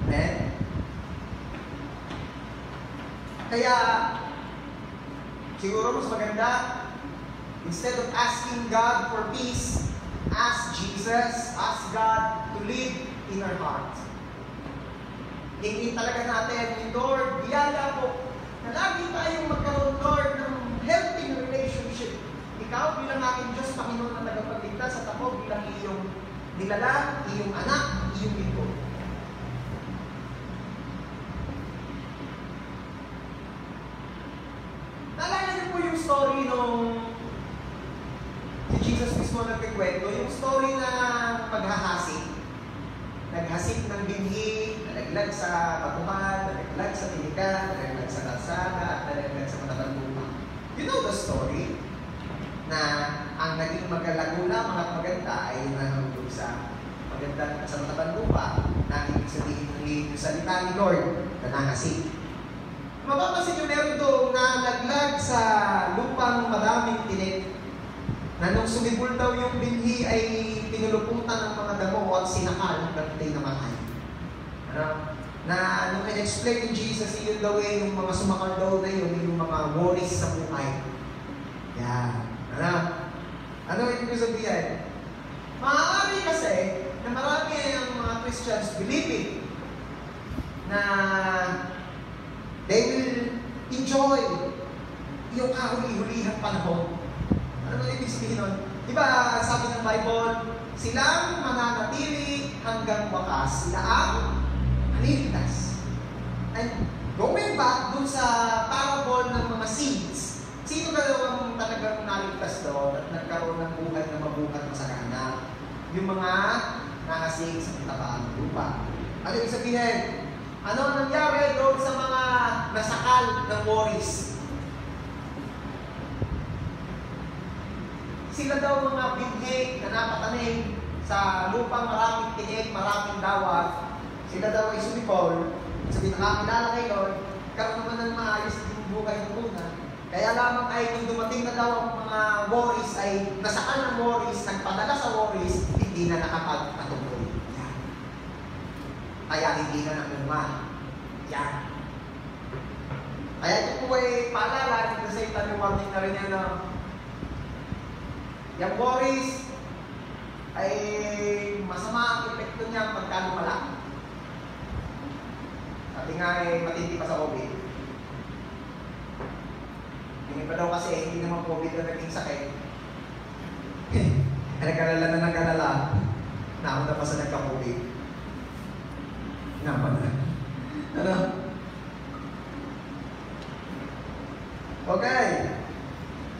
Amen? Kaya, siguro mas maganda, instead of asking God for peace, ask Jesus, ask God to live in our heart. Hingin talaga natin, Lord, biyaya po, na lagi tayong magkaroon, Lord, ng healthy relationship. Ikaw bilang aking Diyos, Panginoon na tagapagligtas, at ako bilang iyong nilalang, iyong anak, iyong lingkod. Naalala niyo po yung story nung si Jesus mismo nagkikwento, yung story na maghahasik. Naghasik ng binhi, nalaglag sa batuhan, nalaglag sa tinigan, nalaglag sa kalsada, at nalaglag sa matatang lupa. You know the story? Na ang naging magalagula, mga maganda ay nahulog sa maganda sa matatang lupa na ibig sabihin ng salita ni Lord na nahasik. Mapapansin nyo meron doon na nalaglag sa lupang maraming tinik na nung sumibol daw yung binhi ay pinuluputan ng mga damo at sinakal at hindi namatay. Ano? Na nung in-explain ni Jesus, yun daw yung mga sumakal daw na yun, yung mga worries sa buhay. Yan. Ano? Ano ibig sabihin? Maaari kasi na marami ang mga Christians believing na they will enjoy yung kahuli-hulihang panahon. Ano ba ibig sabihin nun? Diba sabi ng Bible, silang mananatili hanggang wakas, sila ang maniligtas. And going back dun sa parable ng mga seeds, sino ang talagang naligtas doon at nagkaroon ng buhay na mabuhat sa kanila? Yung mga nakasig sa kitabaan ng lupa. Ano ibig sabihin? Ano ang nangyari doon sa mga nasakal ng worries? Sila daw mga binhi na napatanim sa lupang maraming tinik, maraming dawat. Sila daw ay sumipol. Sabi nakakilala kay Lord, karoon naman ng maayos din buhay ng una. Kaya lamang ay kung dumating na daw ang mga worries ay nasakal ng worries, nagpadala sa worries, hindi na nakapagpatuloy. Yan. Kaya hindi na nakunga. Yan. Kaya ito po ay paalala, kasi tayo warning na rin yan na yung worries ay masama ang epekto niya pagka lumala. Sabi nga ay matindi pa sa COVID. Hindi pa daw kasi hindi naman COVID na naging sakit. Nagkalala na nagkalala. Nauna pa sa nagka-COVID. Naman na. Ano? Okay.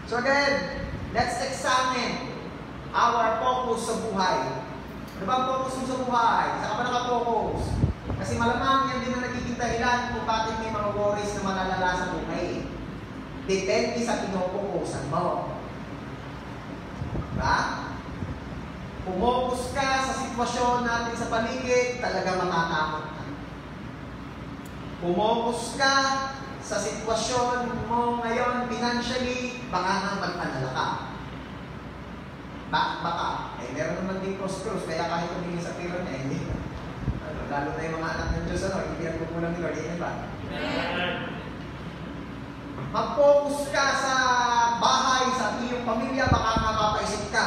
So again, let's examine our focus sa buhay. Ano ba ang focus mo sa buhay? Saan ka ba naka-focus? Kasi malamang yan din na nagiging dahilan kung bakit may mga worries na malalala sa buhay. Depende sa pinopokusan mo. Diba? Pumokus ka sa sitwasyon natin sa paligid, talaga matatakot ka. Pumokus ka sa sitwasyon mo ngayon financially, baka nang magpanala ka. Baka. Eh, meron naman din cross-cross, kaya kahit tumingin sa pira niya, hindi. Lalo na yung mga anak ng Diyos, hindi ang kukulang ni Lord, hindi ba? Mag-focus ka sa bahay, sa iyong pamilya, baka mapapaisip ka.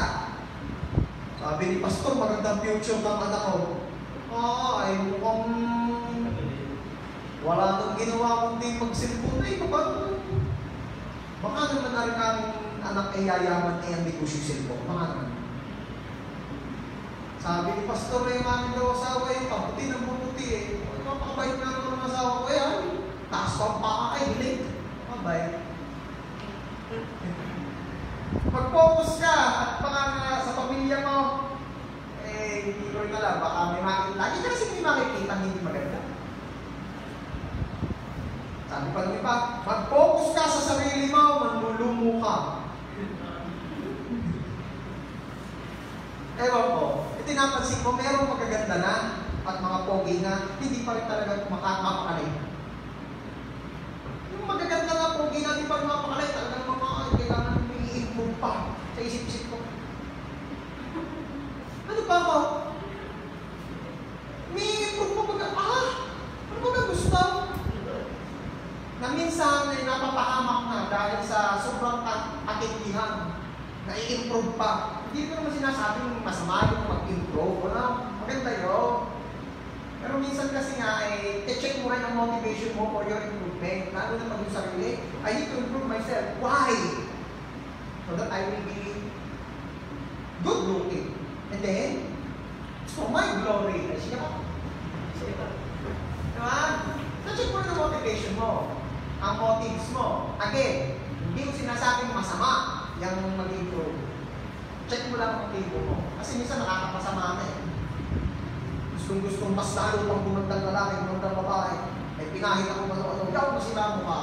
Sabi ni Pastor, magandang future ng anak ko. Ay mukhang wala nang ginawa kundi mag-cellphone. Ay, baka naman na rin ang anak ay yayaman ay ang negosyo cellphone. Baka naman. Sabi ni Pastor, yung aming daw asawa ay pabuti ng bubuti eh. Napakabait na naman ng asawa ko yan. Taas pang paka kay hilig. Mabait. Mag-focus ka at baka sa pamilya mo, eh, hindi ko rin alam, baka may makikita. Lagi kasi may makikita hindi maganda. Sabi pa naman pa, mag-focus ka sa sarili mo, manlulumo ka. Ewan ko, napansin ko, merong magaganda na at mga pogi na hindi pa rin talaga mapakalay. Yung magaganda na pogi na hindi pa rin mapakalay, talagang kailangan i-improve pa sa isip-isip ko. Ano ba ako? May improve pa baga, ano ba gusto? Na minsan ay napapahamak na dahil sa sobrang kakintihan, na-i-improve pa. Hindi ko naman sinasabing masama yung mag-improve. Maganda yun. Pero minsan kasi nga, check mo rin ang motivation mo for your improvement. Lalo na pag yung sarili, I need to improve myself. Why? So that I will be good looking. And then, for my glory. Ay, sige pa. Sige pa. Diba? So check mo rin ang motivation mo. Ang motives mo. Again, hindi ko sinasabing masama yung mag-improve. Check mo lang ang motibo mo. Kasi minsan nakakapasama na Gustong-gustong mas lalo pang gumandang lalaki, gumandang babae. Pinahit ako ano-ano. Yaw, masila mo ka.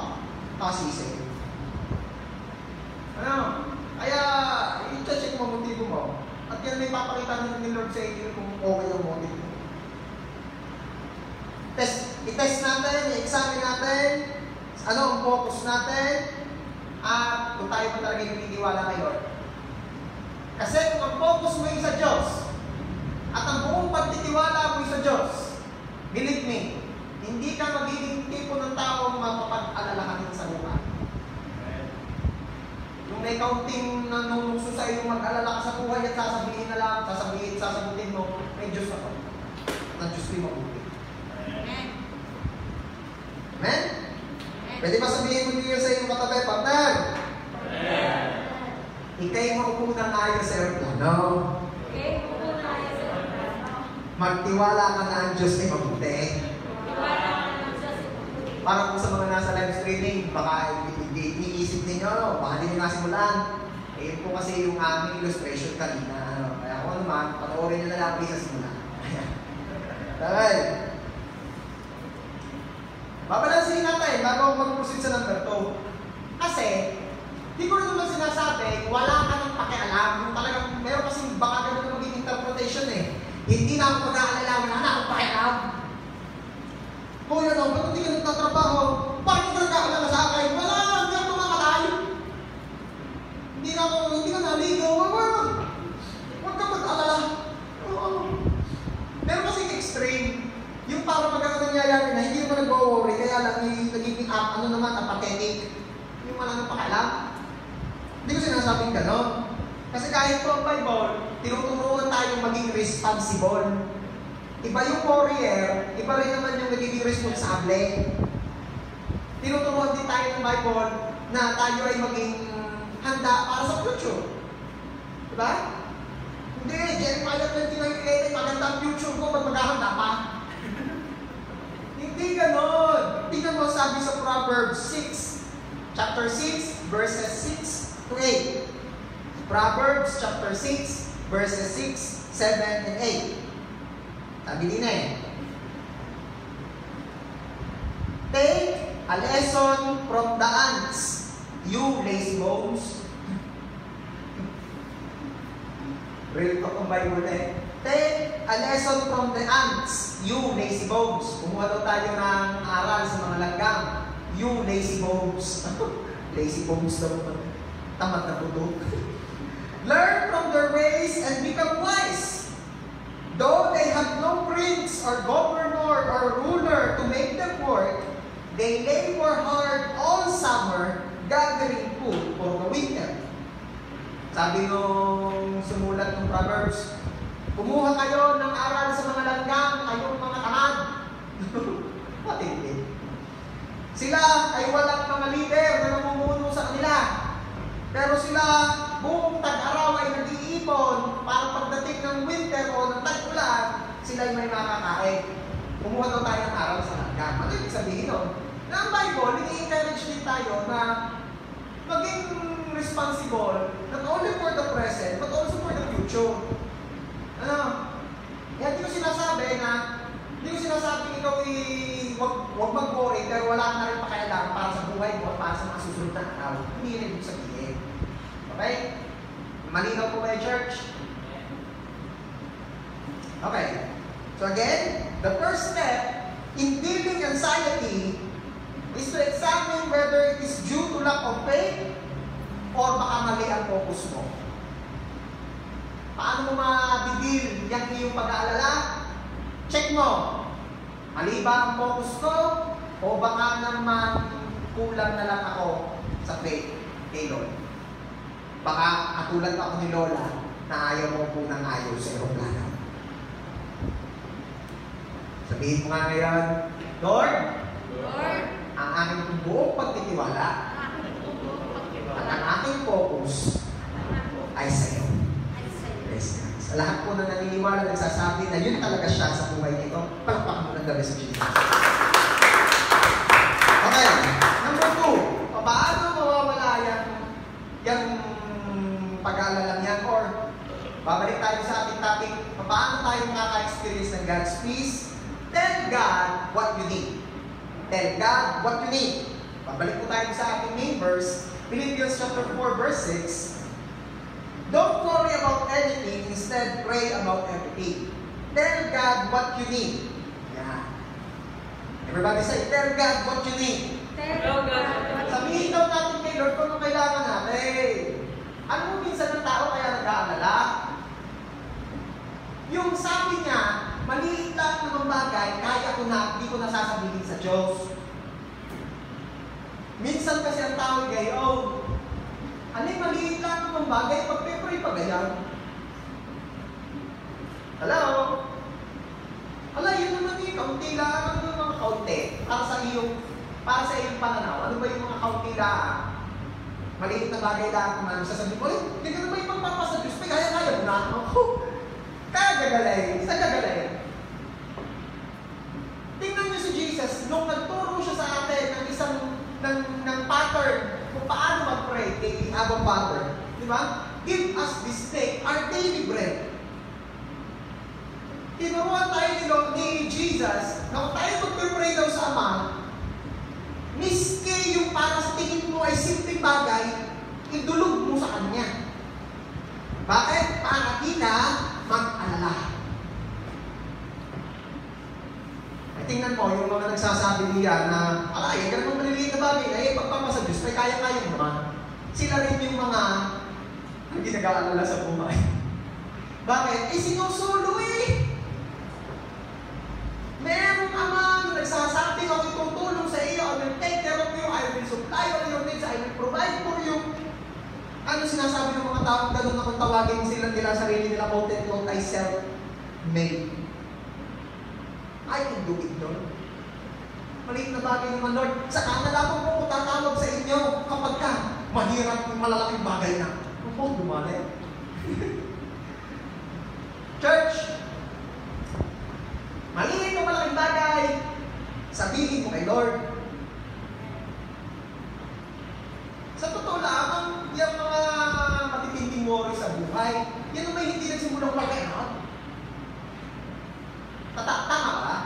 Kasisi. Kaya, i-check mo ang motibo mo. At yan may papakita ni Lord sa inyo kung okay yung motive mo. I-test natin, i-examine natin, ano ang focus natin, at kung tayo pa talaga naniniwala kay Lord. Kasi kung ang focus mo yung sa Diyos, at ang buong pagtitiwala mo yung sa Diyos, believe me, hindi ka magiging tipo ng taong mapapag-alalahanin sa buhay. Yung may kaunting nanunungso sa iyo mag-alala ka sa buhay at sasabihin na lang, sasagutin mo, may Diyos ako. Na Diyos ko yung mabuti. Amen? Pwede ba sabihin mo niyo sa iyong katabi, partner? Ika'y maupo ng ayos sa aeroplano. Magtiwala ka na ang Diyos ay mabuti. Para po sa mga nasa live streaming, baka iniisip ninyo, baka hindi nyo nasimulan. Yun po kasi yung aming illustration kanina. Kaya kung naman, panoorin nyo na lang sa simula. Okay. Babalansin natin bago mag-proceed sa number 2. Kasi, di ko rin naman sinasabi, wala ka ng pakialam. Yung talagang, meron kasing baka ganun na maging interpretation Hindi na ako mag-aalala, wala na akong pakialam. Kung ba't hindi ka nagtatrabaho? Bakit ka nag-aalala sa akin? Wala, hindi ako makakalayo. Hindi ka naligaw. Huwag ka mag-aalala. Meron kasing extreme. Yung para magkakaroon nangyayari na hindi naman nag-worry, kaya lang nagiging apathetic. Yung wala nang pakialam. Hindi ko sinasabing gano'n. Kasi kahit po ang Bible, tinuturuan tayong maging responsible. Iba yung warrior, iba rin naman yung nagiging responsable. Tinuturuan din tayo ng Bible na tayo ay maging handa para sa future. Diba? Hindi, Jeremiah 29:11, maganda ang future ko pag maghahanda pa. Hindi ganon. Tingnan mo sabi sa Proverbs 6, chapter 6, verses 6 to 8. Proverbs chapter 6, verses 6, 7, and 8. Sabi din take a lesson from the ants, you lazy bones. Real talk ang Bible Take a lesson from the ants, you lazy bones. Kumuha daw tayo ng aral sa mga langgam. You lazy bones. Lazy bones daw. Tamad na puto. Learn from their ways and become wise. Though they have no prince or governor or ruler to make them work, they labor hard all summer, gathering food for the winter. Sabi nung sumulat ng Proverbs, kumuha kayo ng aral sa mga langgam, kayong mga tamad. Matindi. Sila ay walang mga leader na namumuno sa kanila. Pero sila, buong tag-araw ay nag-iipon para pagdating ng winter o ng tag-ulan, sila ay may makakain. Kumuha daw tayo ng aral sa langgam. Ano ibig sabihin nun? Na ang Bible, i-encourage din tayo na maging responsible not only for the present, but also for the future. Hindi ko sinasabi ikaw huwag mag-worry, pero wala ka na rin pakialam para sa buhay mo at para sa mga susunod na araw. Hindi rin ibig sabihin. Okay? Malinaw po ba yung church? So again, the first step in dealing anxiety is to examine whether it is due to lack of faith or baka mali ang focus mo. Paano mo ma-deal yung iyong pag-aalala? Check mo. Mali ba ang focus ko? O baka naman kulang na lang ako sa faith kay Lord? Baka katulad ako ni Lola na ayaw mo po ng ayaw sa aeroplano. Sabihin mo nga ngayon, Lord, ang aking buong pagtitiwala at ang aking focus ay sa iyo. Yes. Sa lahat po na naniniwala, nagsasabi na yun talaga siya sa buhay nito, palakpakan mo ng gabi sa Jesus. Okay, number 2, paano mawawala yung pag-aalala niyan? Or, babalik tayo sa ating topic, paano tayo makaka-experience ng God's peace? Tell God what you need. Tell God what you need. Babalik po tayo sa ating main verse, Philippians chapter 4, verse 6. Don't worry about anything, instead pray about everything. Tell God what you need. Yeah. Everybody say, tell God what you need. Tell God. Sabihin daw natin kay Lord kung ano kailangan natin. Ano mo minsan ng tao kaya nag-aalala? Yung sabi niya, maliit lang naman bagay, kaya ko na, hindi ko nasasabihin sa Diyos. Minsan kasi ang tao gayon, ano yung maliit lang naman bagay, pag-pray pa ganyan. Hello? Hala, yun naman yung kaunti lang, ano yung mga kaunti? Para sa iyong pananaw, ano ba yung mga kaunti lang? Maliit na bagay lang kung ano sasabihin ko, hindi ka naman yung pagpapasa Diyos, may kaya-kaya mo na ako. Kagagalay, sa gagalay. Tingnan niyo si Jesus, nung nagturo siya sa atin ng isang ng pattern kung paano mag-pray kay Abba Father. Di ba? Give us this day our daily bread. Tinuruan tayo ni Jesus na kung tayo mag-pray daw sa Ama, miski yung para sa tingin mo ay simpleng bagay, idulog mo sa Kanya. Bakit? Para di na mag-alala. Ay, tingnan mo, yung mga nagsasabi niya na, alay, ganun maliliit na bagay, pagpapasa Diyos, may kaya-kaya naman. Sila rin yung mga hindi nag-aalala sa buhay. Bakit? Sinusulo Merong Ama na nagsasabi, ako itutulong sa iyo, I will take care of you, I will supply all your needs, I will provide for you. Ano sinasabi ng mga taong ganun na kung tawagin sila nila sarili nila, quote-unquote, I self-made. I can do it, Lord. Maliit na bagay naman, Lord. Saka na lang po tatawag sa inyo kapag ka mahirap yung malalaking bagay na. Opo, dumalay. Church, maliit o malaking bagay, sabihin mo kay Lord. Sa totoo lang, yung mga matitinding worry sa buhay, yan naman hindi nagsimulang laki, no? Tama ba?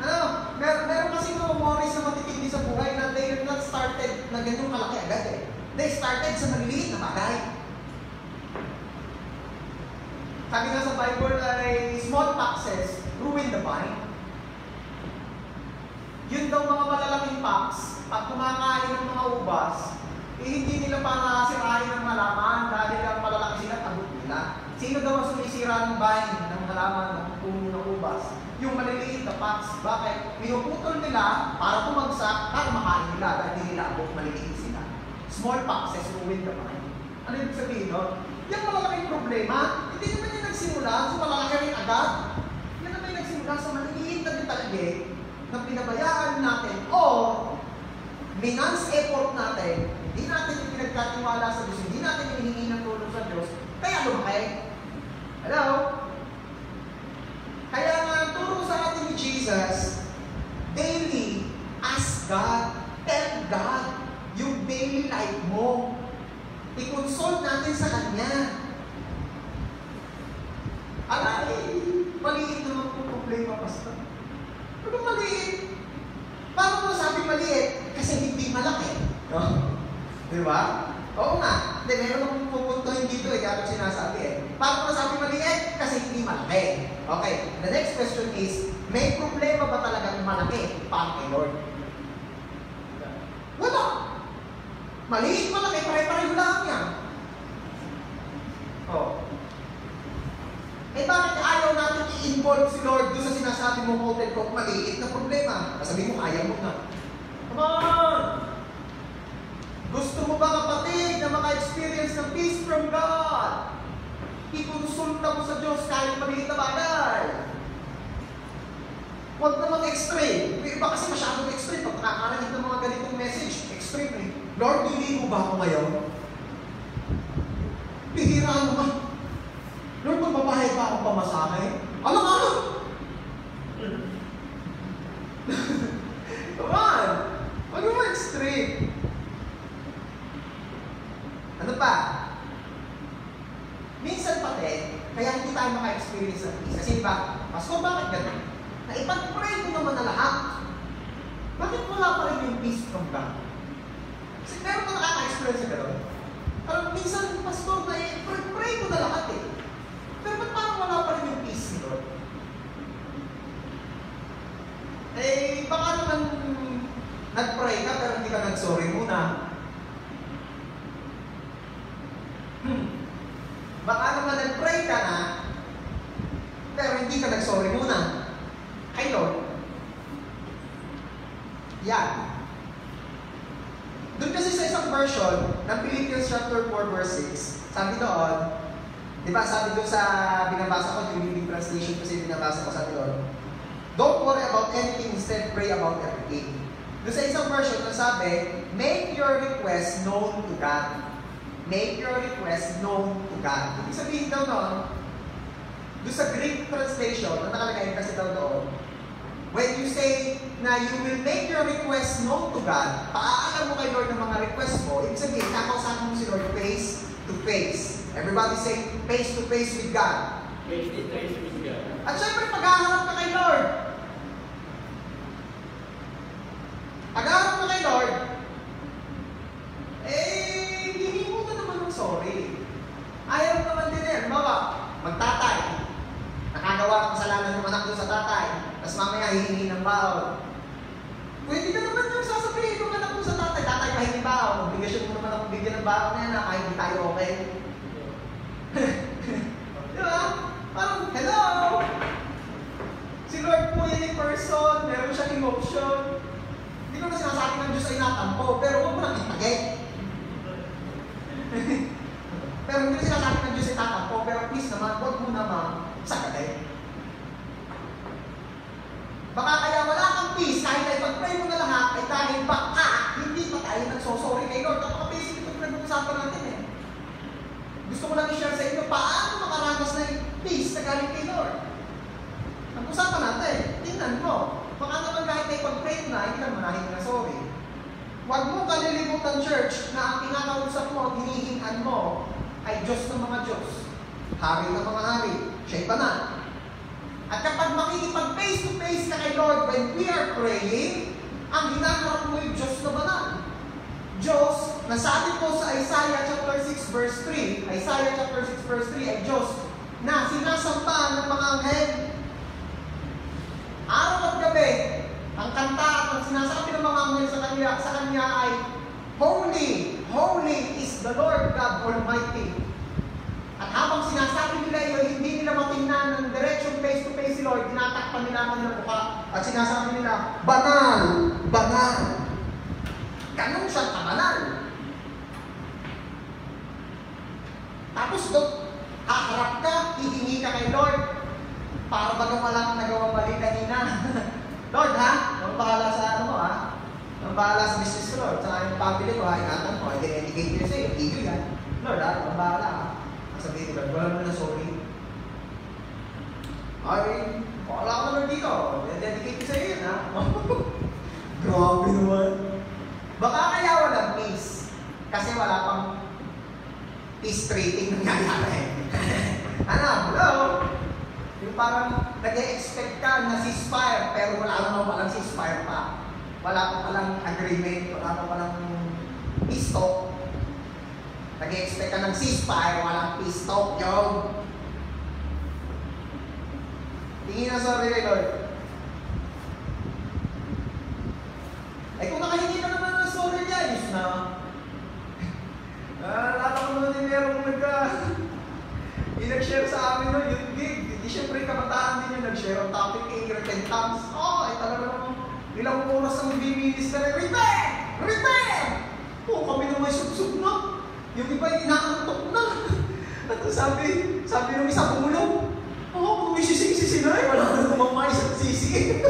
Ano? Meron kasi mga worries na matitindi sa buhay na they have not started na ganyan kalaki agad eh. They started sa maliliit na bagay. Sabi nga sa Bible ay small foxes ruin the vine. Yun daw mga malalaking fox, pag kumakain ng mga ubas, hindi nila para sirain ng halaman dahil ang malalaki sila, tagot nila. Sino daw ang sumisira ng vine ng halaman ng puno ng ubas? Yung maliliit na fox. Bakit? Pinuputol nila para tumagsak, para makain nila dahil hindi nila abot, maliliit sila. Small foxes ruin the vine. Ano yung sabihin, no? Yung malalaking problema, hindi naman yung nagsimula sa malalaki rin agad. Yan naman yung nagsimula sa maliliit na detalye na pinabayaan natin o minance effort natin, hindi natin yung pinagkatiwala sa Diyos, hindi natin yung hinihingi ng tulong sa Diyos, kaya lumaki. Hello? Kaya nga, turo sa atin ni Jesus, daily, ask God, tell God, yung daily life mo. I-consult natin sa Kanya. Alay, maliit naman po problema, Pastor. Ano maliit? Paano mo sabi maliit? Kasi hindi malaki. No? Di ba? Oo nga. Hindi, meron akong pupuntohin dito kaya ako sinasabi Paano nasabi maliit? Kasi hindi malaki. Okay, the next question is, may problema ba talagang malaki para kay Lord? Wala. Maliit, malaki, pare-pareho lang yan. Oh. Eh bakit ayaw natin i-involve si Lord doon sa sinasabi mong hotel ko maliit na problema? Sabihin mo, ayaw mo na. Come on! Gusto mo ba kapatid na maka-experience ng peace from God? Ikonsulta mo sa Diyos kahit maliit na bagay. Huwag namang extreme. Yung iba kasi masyadong extreme. Pag nakakarinig ng mga ganitong message, extreme eh. Lord, liligo ba ako ngayon? Pihiraan mo ba? Lord, magbabayad ba akong pamasahe? Alam ka! Come on! Huwag mo extreme. Ano pa? Minsan pati, kaya hindi tayo maka-experience ng peace. Kasi ba, Pastor, bakit gano'n? Naipag-pray ko naman na lahat. Bakit wala pa rin yung peace from God? Kasi meron ka nakaka-experience na gano'n. Parang minsan, Pastor, naipag-pray ko na lahat eh. Pero ba't parang wala pa rin yung peace ni Lord? Eh, baka naman nag-pray ka pero hindi ka nag-sorry muna. Baka naman nag-pray ka na, pero hindi ka nag-sorry muna. Kay Lord. Yan. Doon kasi sa isang version ng Philippians chapter 4 verse 6, sabi doon, di ba sabi doon sa binabasa ko, yung Living Translation kasi binabasa ko, sabi doon, don't worry about anything, instead pray about everything. Doon sa isang version, sabi, make your request known to God. Make your request known to God. Ibig sabihin daw noon, doon sa Greek translation, na nakalagay kasi daw doon, when you say na you will make your request known to God, paaalam mo kay Lord ng mga request mo, ibig sabihin, kakausapin mo si Lord face to face. Everybody say, face to face with God. Face to face with God. At syempre, pag-aharap ka kay Lord. Pag-aharap ka kay Lord, hindi mo na naman ng sorry. Ayaw naman din eh. Bawa, magtatay. Nakagawa ng kasalanan ng anak doon sa tatay. Tapos mamaya hihingi ng baon. Pwede ka naman yung sasabihin ng anak doon sa tatay. Tatay, pahingi baon. Obligasyon mo naman akong bigyan ng baon na yan na kahit hindi tayo okay. Di ba? Parang, hello! Si Lord po yan in person. Meron siyang emotion. Hindi ko na sinasabi ng Diyos ay natampo. Pero huwag mo nang itagay. Pero hindi ko sinasabi ng Diyos ay tatampo. Pero please naman, huwag mo naman sagalay. Baka kaya wala kang peace kahit ay pag-pray mo na lahat ay dahil baka hindi pa tayo nagsosorry kay Lord. Napaka-basic ito pinag-uusapan natin eh. Gusto ko lang i-share sa inyo paano makaranas na yung peace na galing kay Lord. Nag-usapan natin, tingnan mo. Baka naman kahit ay pag-pray na, hindi naman manahin na sorry. Huwag mo kalilimutan, church, na ang kinakausap mo at hinihingan mo ay Diyos ng mga Diyos. Hari ng mga hari. Siya'y banal. At kapag makikipag face to face ka kay Lord when we are praying, ang hinaharap mo yung Diyos na banal. Diyos, nasabi ko sa Isaiah chapter 6 verse 3, Isaiah chapter 6 verse 3 ay Diyos na sinasampahan ng mga anghel. Araw at gabi, ang kanta at ang sinasabi ng mga anghel sa kanya ay, Holy, holy is the Lord God Almighty. At habang sinasabi nila yun, hindi nila matingnan ng diretsyon face to face si Lord, tinatakpan nila ang kanilang mukha at sinasabi nila, banal, banal. Ganun siya kabanal. Tapos doon, haharap ka, hihingi ka kay Lord, para bagang wala kang nagawang mali kanina. Lord ha, ang bahala sa ano mo ha, ang bahala sa business ko Lord, sa yung family ko ha, ingatan mo, i-dedicate nila sa'yo, tigil yan. Lord ha, ang bahala ha. Sabihin ko, wala mo na sorry. Ay, wala ka naman dito. Dedicate ko sa'yo yun, ha? Grabe naman. Baka kaya walang peace. Kasi wala pang peace rating nangyayari. Ano? Hello? Yung parang nag-e-expect ka na ceasefire, pero wala naman palang ceasefire pa. Wala pa palang agreement, wala pa palang peace talk. Nag-e-expect ka ng ceasefire, walang peace talk, yun. Tingin na sorry kay Lord. Ay kung nakahingi ka naman ng sorry niya, ayos na. Naalala ko naman din merong nag-share sa amin no, yung gig. Hindi syempre kabataan din yung nag-share ang topic ay repentance. Ay talaga naman. Ilang oras ang bimilis ka rin, repent! Repent! Kami naman sub-sub na. Yung iba inaantok na. At sabi ng isang ulo, kung may sisig-sisi na wala na kumamay sa sisig.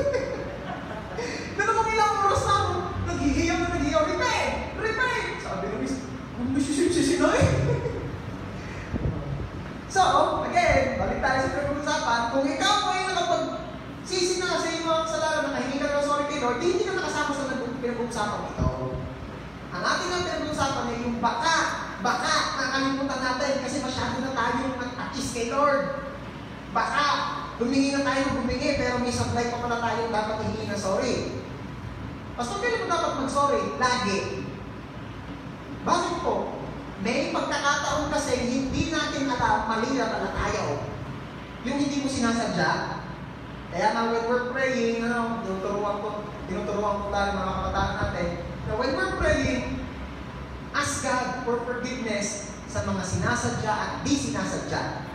Na namang ilang oras na ako, naghihiyaw, repent! Repent! Sabi ng isa, kung may sisig-sisi na So, again, balik tayo sa pag-uusapan, kung ikaw ay nakapag-sisi na sa iyong mga kasalanan, nakahingi ka ng sorry kay Lord, hindi ka nakasama sa pinag-uusapan ito. Ang ating ang pinag-uusapan ay yung baka nakalimutan natin kasi masyado na tayong nag-achis kay Lord. Baka, humingi na tayo pero may supply pa pala tayong dapat hihingi na sorry. Pastor, kailan mo dapat mag-sorry? Lagi. Bakit po? May pagkakataon kasi hindi natin alam, mali na pala tayo. Yung hindi mo sinasadya. Kaya nga when we're praying, tinuturuan ko tayo mga kabataan natin, na when we're praying, ask God for forgiveness sa mga sinasadya at di sinasadya.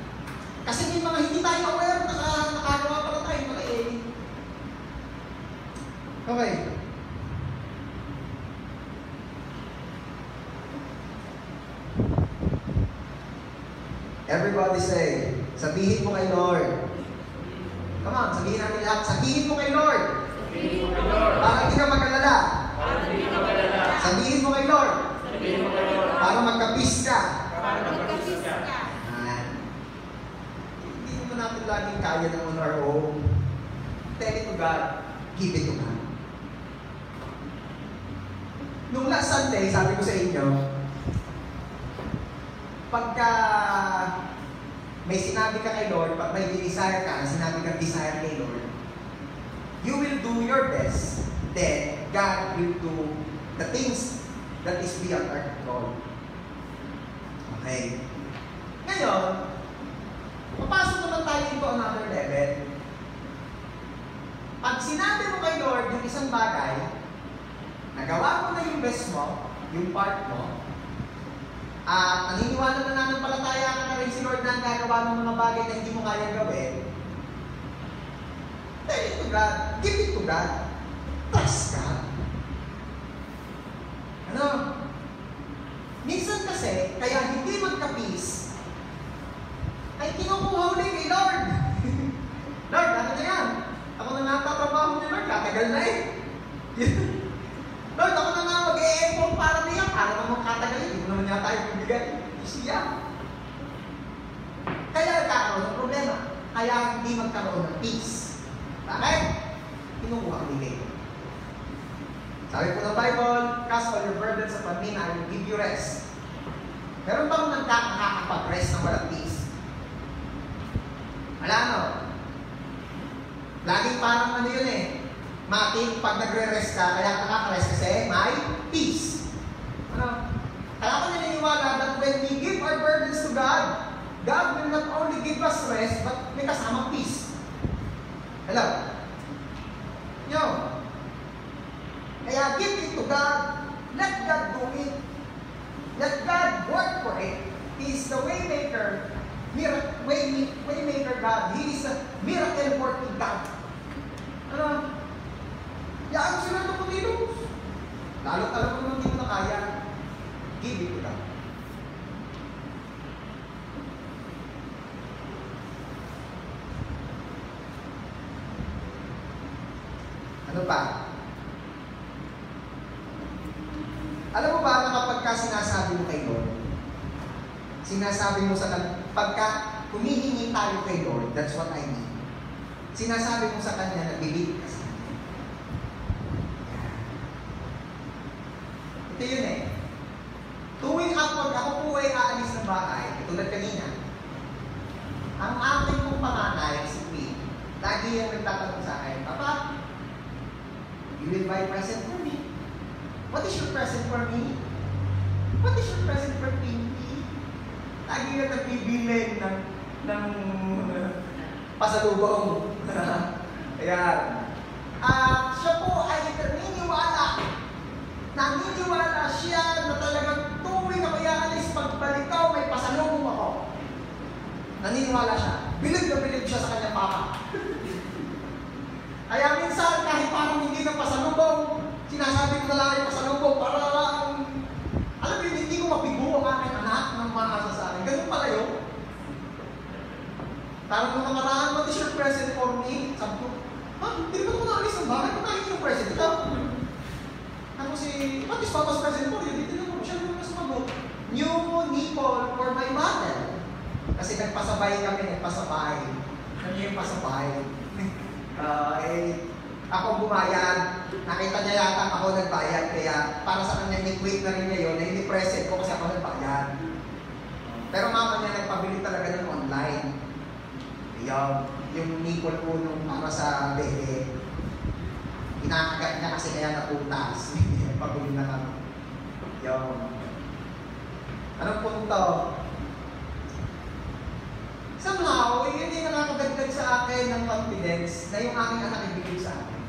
Kasi may mga hindi tayo aware na nakagawa pala tayo mali. Okay. Everybody say, sabihin mo kay Lord. Come on, sabihin natin lahat. Sabihin mo kay Lord. Para hindi ka mag-alala. Sabihin mo kay Lord. Para magka-peace ka. Hindi naman natin laging kaya na on our own. Tell it to God. Give it to God. Nung last Sunday, sabi ko sa inyo, pagka may sinabi ka kay Lord, pag may desire ka, sinabi kang desire kay Lord, you will do your best, then God will do the things that is beyond our control. Okay? Ngayon, papasok naman tayo into another level. Pag sinabi mo kay Lord yung isang bagay, nagawa mo na yung best mo, yung part mo, at naniniwala na nananampalataya ka na rin si Lord na gagawa ng mga bagay na hindi mo kayang gawin, tell it to God, give it to God, trust God. Ano? Minsan kasi, kaya hindi magka-peace, ay kinukuha ulit kay Lord. Lord, ano na yan? Ako na natatrabaho ni Lord, katagal na eh. Lord, ako na nga mag-e-effort para niya, para naman katagal, hindi mo naman niya tayo bibigay. Siya. Kaya nagkakaroon ng problema. Kaya hindi magkaroon ng peace. Bakit? Kinukuha ko nila. Sabi po ng Bible, cast all your burdens upon me, I will give you rest. Meron bang nakakapag-rest ng walang peace? Wala no? Laging parang ano yun eh. Matik, pag nagre-rest ka, kaya nakaka-rest kasi may peace. Ano? Kaya ako naniniwala that when we give our burdens to God, God will not only give us rest, but may kasamang peace. Hello? Yo. Kaya give it to God. Let God do it. Let God work for it. He is the waymaker. Waymaker God. He is a miracle working God. Ano? Yaan sila ng Panginoon. Lalo-lalo kung hindi mo na kaya, give it to God. Ano pa? Alam mo ba na kapag ka sinasabi mo kay Lord, sinasabi mo sa kanya, pagka humihingi tayo kay Lord, that's what I mean. Sinasabi mo sa kanya na believe ka sa kanya. Ito yun eh. Tuwing kapag ako po ay aalis ng bahay, tulad kanina, ang aking pong panganay, si Queen, lagi yung nagtatanong sa akin, Papa, you will buy present for me? What is your present for me? What is your present for me? Lagi yung nagbibiling ng pasalubong. Ayan. Siya po ay naniniwala siya na talagang tuwing ako ialis, pagbalik ko, may pasalubong ako. Naniniwala siya. Bilib na bilib siya sa kanyang papa. Kaya minsan, kahit parang hindi na pasalubong, sinasabi ko na lang yung pasalubong para lang, alam mo, hindi ko mapigo ang aking anak ng maasa sa akin. Ganun pala yun. Parang nung nakaraan, what is your present for me? Sabi ko, hindi naman ako naalis ng bahay. Pagkain yung present ito. Ako what is Papa's present for you? Dito naman, siya naman sumagot. New nipple for my mother. Kasi nagpasabay kami, Ano yung pasabay? Ako bumayad. Nakita niya yata ako nagbayad. Kaya para sa kanya, ni-quit na rin niya yun. Na hindi present ko kasi ako nagbayad. Pero mama niya nagpabili talaga ng online. Yung nipple po nung para sa bebe. Inakagat niya kasi kaya naputas. Pabili na kami. Anong punto? Somehow, yun yung nakakadagdag sa akin ng confidence na yung aking anak ibigay sa akin.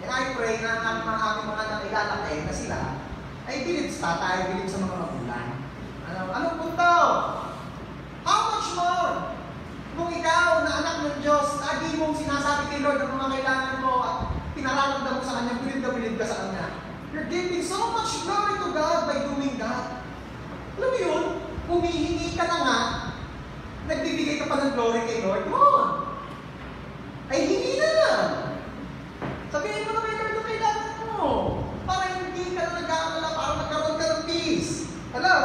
And I pray na ang aking mga anak ilalaki na sila ay bilib sa tatay, bilib sa mga magulang. Anong punto? How much more? Kung ikaw na anak ng Diyos, lagi mong sinasabi kay Lord ang mga kailangan mo at pinararamdam mo sa Kanya, bilib na bilib ka sa Kanya. You're giving so much glory to God by doing that. Alam mo yun? Humihingi ka na nga, nagbibigay ka pa ng glory kay Lord. Come on! Ay, hingi na lang. Sabihin mo na kay Lord ang kailangan mo. Para hindi ka na nag-aalala, para magkaroon ka ng peace. Hello?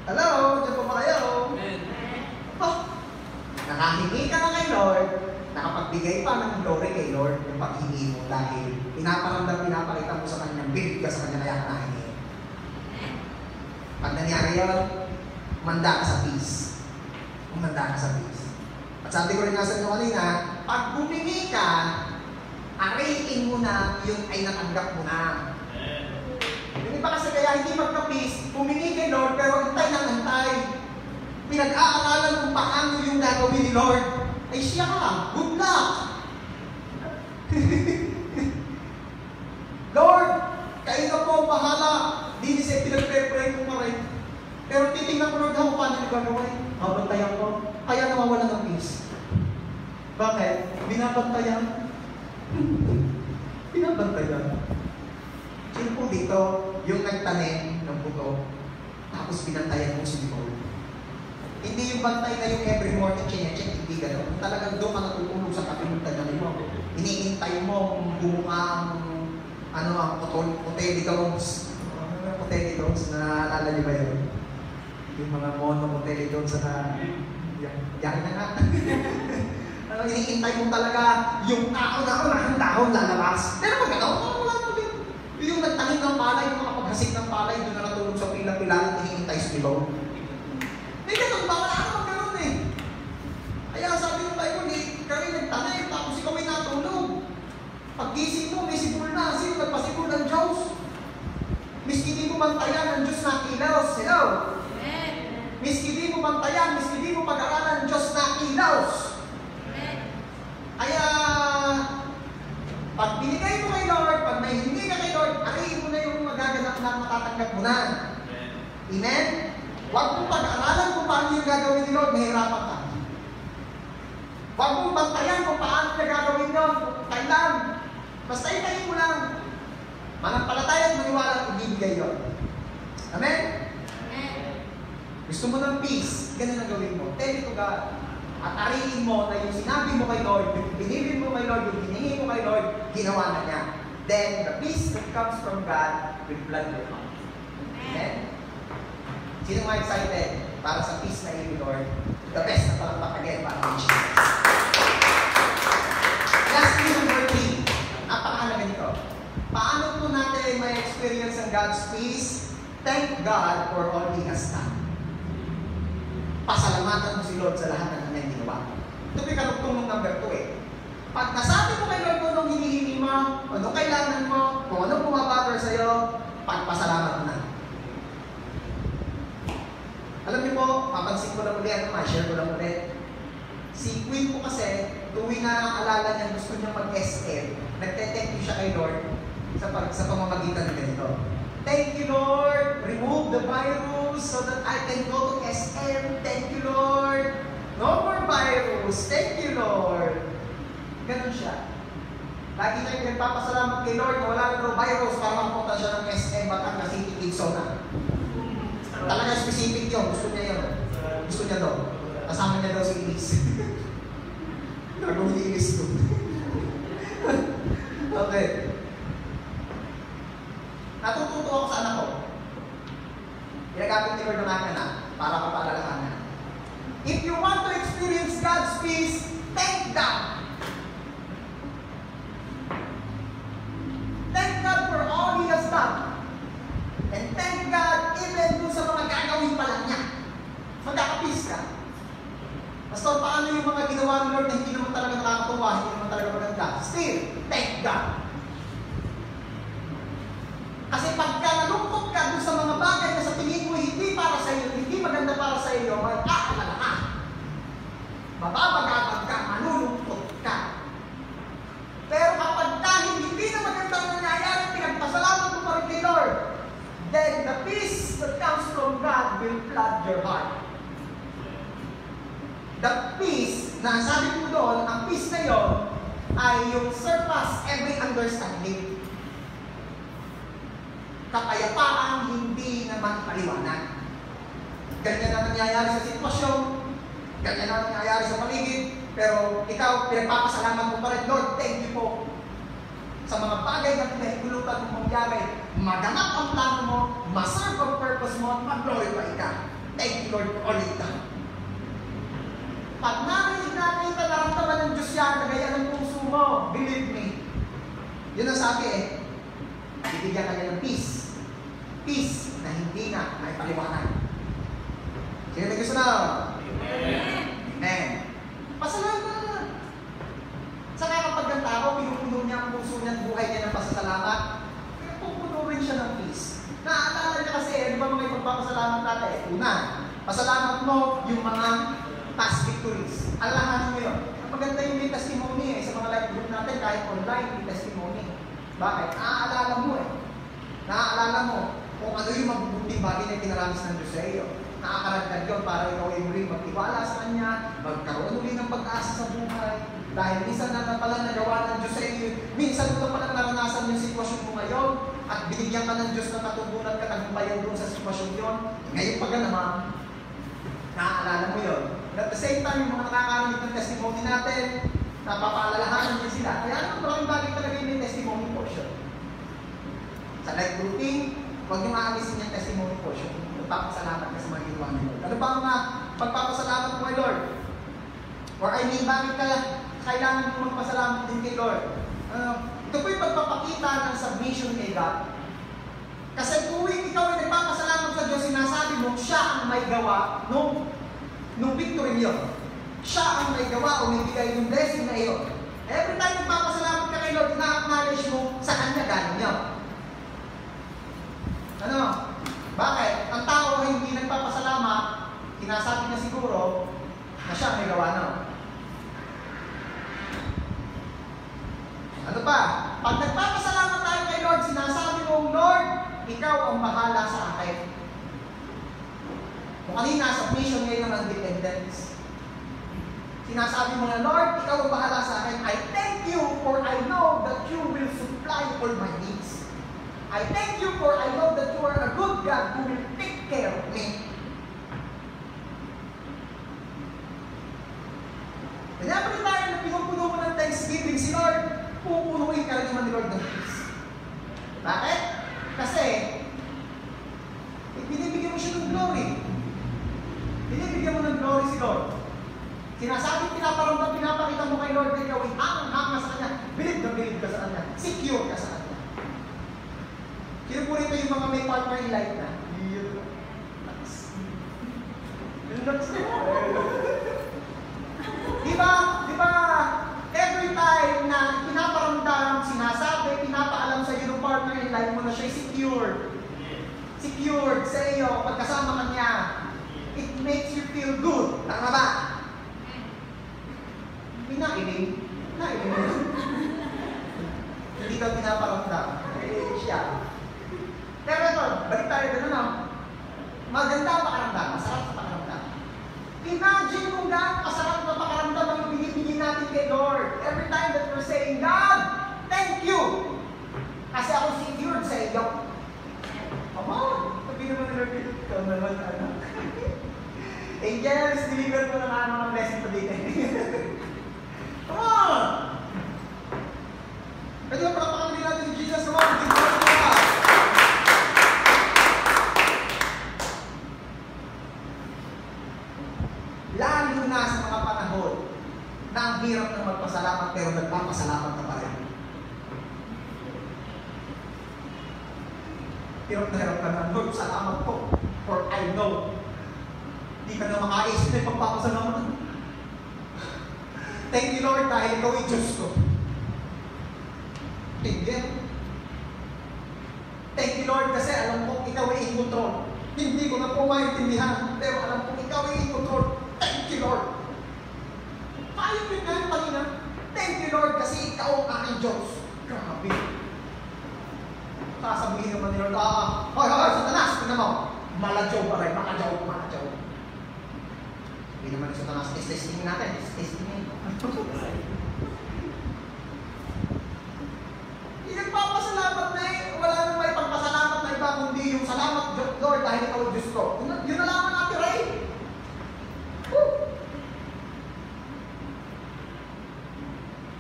Hello? Diyan po ba kayo? Amen. Nakahingi ka na kay Lord, nakapagbigay pa ng glory kay Lord yung paghingi mo dahil pinapakita mo sa Kanya, bilib ka sa Kanya kaya ka nahingi. Pag nangyari yun, manda ka sa peace. Umanda ka sa peace. At sabi ko rin nasa inyo kanina, pag bumingi ka, ariin mo na yung ay natanggap mo na. Yung iba kasi kaya hindi magka-peace, bumingi kay Lord pero antay ng antay. Pinag-aaralan kung paano yung gagawin ni Lord. Ay siya ka, good luck! Lord, kayo na po bahala. Di siya pinag-pray ko pa rin. Pero titingnan ko Lord ako paano yung gagawin. Mabantayan ko. Kaya nawawala ng peace. Bakit? Binabantayan. Binabantayan. Sino po dito yung nagtanim ng buto tapos binantayan mo si Lord? Hindi yung bantay na yung every morning check, hindi gano'n. Talagang doon ka natutulog sa kapinuntanan mo. Iniintay mo bumukang ang Cotelidons. Cotelidons, naalala niyo ba yun? Yung mga mono Cotelidons na yan na nga. Iniintay mo talaga yung dahon lalabas. Pero pag gano'n, yung nagtanim ng palay, yung makapaghasik ng palay, doon na natulog sa pila-pila, iniintay sa ilaw. May ganun ba? Wala ka naman ganun eh. Kaya sabi ng Bible, kami nagtanim, tapos ikaw ay natulog. Pag-gising mo, may sibol na. Sino nagpasibol ng Diyos? Miski di mo bantayan ng Diyos na ilaws. Hello? Amen. Miski di mo bantayan, miski di mo pag-aralan ng Diyos na ilaws. Amen. Kaya, pag binigay mo kay Lord, pag may hindi ka kay Lord, ariin mo na yung magaganap na matatanggap mo na. Amen? Huwag mong pag-aralan kung paano yung gagawin ni Lord, mahirapan ka. Huwag mong bantayan kung paano yung gagawin yun, kailan. Basta itayin mo lang. Manampalataya at maniwala kung ibibigay yun. Amen? Amen. Gusto mo ng peace, ganun ang gawin mo. Tell it to God. At ariin mo na yung sinabi mo kay Lord, yung pinilin mo kay Lord, yung hinihingi mo kay Lord, ginawa na niya. Then, the peace that comes from God will flood your heart. Amen? Sino mga excited para sa peace na iyo, Lord? The best na palakpak again para kay Jesus. Last reason number 3. Napakahalaga nito. Paano po natin may experience ang God's peace? Thank God for all He has done. Pasalamatan mo si Lord sa lahat ng kanyang ginawa. Ito may karugtong ng number 2 eh. Pag nasabi mo kay Lord kung anong hinihingi mo, kung anong kailangan mo, kung anong bumabother sa'yo, pagpasalamat mo na. Alam niyo po, papansin ko lang ulit, ma-share ko lang ulit. Si Queen ko kasi, tuwing na naalala niya, gusto niya mag-SM. Nagte-thank you siya kay Lord sa pamamagitan ng ganito. Thank you, Lord. Remove the virus so that I can go to SM. Thank you, Lord. No more virus. Thank you, Lord. Ganun siya. Lagi tayo pinagpapasalamat kay Lord na wala na daw virus para makapunta siya ng SM Batangas City, Quezon. Talaga specific yun. Gusto niya yun. Gusto niya daw. Kasama niya daw si Inis. Gagawin Inis doon. Okay. Natututo ako sa anak ko. Ginagamit ni Lord ng akin na para mapaalalahanan. If you want to experience God's peace, thank God. Thank God for all He has done. And thank God even dun sa mga gagawin pa lang niya. Magkakapis ka. Pastor, paano yung mga ginawa ni Lord na hindi naman talaga nakakatuwa, hindi naman talaga maganda? Still, thank God. Kasi pagka nalungkot ka dun sa mga bagay na sa tingin mo hindi para sa iyo, hindi maganda para sa iyo, may aalala ka. Mababagabag ka, malulungkot ka. Pero kapag dahil hindi na magandang nangyayari, pinagpasalamat mo pa rin kay Lord, then the peace that comes from God will flood your heart. The peace, na sabi ko doon, ang peace na yon ay yung surpass every understanding. Kapayapaang hindi naman paliwanag. Ganyan na nangyayari sa sitwasyon, ganyan na nangyayari sa paligid, pero ikaw, pinagpapasalamat mo pa rin, Lord, thank you po sa mga bagay na pinahigulutan mo mangyari. Maganap ang plano mo, maserve ang purpose mo, at mag-glorify ka. Thank you, Lord, for all you've done. Pag nakita naramdaman ng Diyos yan, nagaya ng puso mo, believe me. Yun ang sabi bibigyan ka niya ng peace. Peace na hindi na may paliwanag. Sino may gusto na? Amen. Amen. Pasalamat. Saka kapag ang tao, pinupuno niya ang puso niya at buhay niya ng pasasalamat, pinupuno rin siya ng peace. Naaalala niya kasi, di ba mga ipagpapasalamat natin? Una, pasalamat mo yung mga past victories. Alahanin mo yun. Maganda yung may testimony sa mga live group natin, kahit online, may testimony. Bakit? Naaalala mo Naaalala mo kung ano yung mabubuting bagay na kinaramis ng Diyos sa iyo. Nakakaragdag yun para ikaw ay muling magtiwala sa Kanya, magkaroon ulit ng pag-asa sa buhay. Dahil minsan na pala nagawa ng Diyos sa iyo, minsan mo na pala naranasan yung sitwasyon mo ngayon, at binigyan ka ng Diyos ng katubunan ka tagumpayan doon sa sitwasyon yun. Ngayon pa naman, naaalala mo yun. At the same time, yung mga nakakarinig ng testimony natin, napapaalalahanan din sila. Kaya ano maraming bagay talaga yung testimony portion. Sa live grouping, huwag nyo maalisin yung testimony portion. Magpapasalamat ka sa mga ginawa ni Lord. Ano ba ang pagpapasalamat mo kay Lord? Or I mean, bakit kailangan mo magpasalamat din kay Lord? Ito po yung pagpapakita ng submission kay God. Kasi tuwing ikaw ay nagpapasalamat sa Diyos, sinasabi mo, siya ang may gawa nung victory niyo. Siya ang may gawa o may bigay yung blessing na iyo. Every time nagpapasalamat ka kay Lord, na-acknowledge mo sa Kanya galing niyo. Ano? Bakit? Ang tao ay hindi nagpapasalamat, sinasabi niya siguro na siya may gawa na. Ano pa? Pag nagpapasalamat tayo kay Lord, sinasabi mo, Lord, ikaw ang bahala sa akin. Kung kanina, submission ngayon naman, dependence. Sinasabi mo na, Lord, ikaw ang bahala sa akin. I thank you for I know that you will supply all my needs. I thank you for I know that you are a good God who will take care of me. Kaya pa rin tayo na pinupuno mo ng Thanksgiving si Lord, pupunuin ka rin naman ni Lord ng peace. Bakit? Kasi, binibigyan mo siya ng glory. Binibigyan mo ng glory si Lord. Sinasabi, pinapakita mo kay Lord na ikaw ay hangang-hanga sa Kanya. Bilib ka sa Kanya. Secure ka sa Kanya. Sino po rito yung mga may partner in life na? Yun. Diba? Every time na pinaparamdam, sinasabi, pinapaalam sa iyo ng partner in life mo na siya secured. Secured sa iyo, pagkasama ka niya. It makes you feel good. Tama ba? May nailing. Nailing mo yun. Hindi ka pinaparamdam. Siya. Pero ito, balik tayo doon, no? Maganda ang pakaramdam. Masarap sa pakaramdam. Imagine kung gaano kasarap na pakaramdam ang ibinibigay natin kay Lord. Every time that we're saying, God, thank you! Kasi ako secured sa iyo. Ama, sabi naman ni Lord, ikaw naman, anak. Angels, deliver mo na mga blessing pa dito. Come on! Pwede ba palapakan natin si Jesus? Come on, give us to God. Lalo na sa mga panahon na ang hirap ng magpasalamat pero nagpapasalamat na pa rin. Hirap ka na, Lord, salamat po. For I know, hindi ka na makaisip na pagpapasalamat. Thank you, Lord, dahil ikaw ay Diyos ko. Hindi. Thank you, Lord, kasi alam ko ikaw ay in control. Hindi ko na po maintindihan, pero alam ko ikaw ay in control. Thank you, Lord. Tayo din na yung kanina. Thank you, Lord, kasi ikaw ang aking Diyos. Grabe. Sasabihin naman ni Lord, hoy, Satanas, tignan mo. Maladyaw pa rin, maladyaw. Hindi naman ni Satanas, testing natin. Hindi nagpapasalamat na eh. Wala nang may pagpasalamat na iba, kundi yung salamat, Lord, dahil ikaw ang Diyos ko. Yun na lamang natin, right?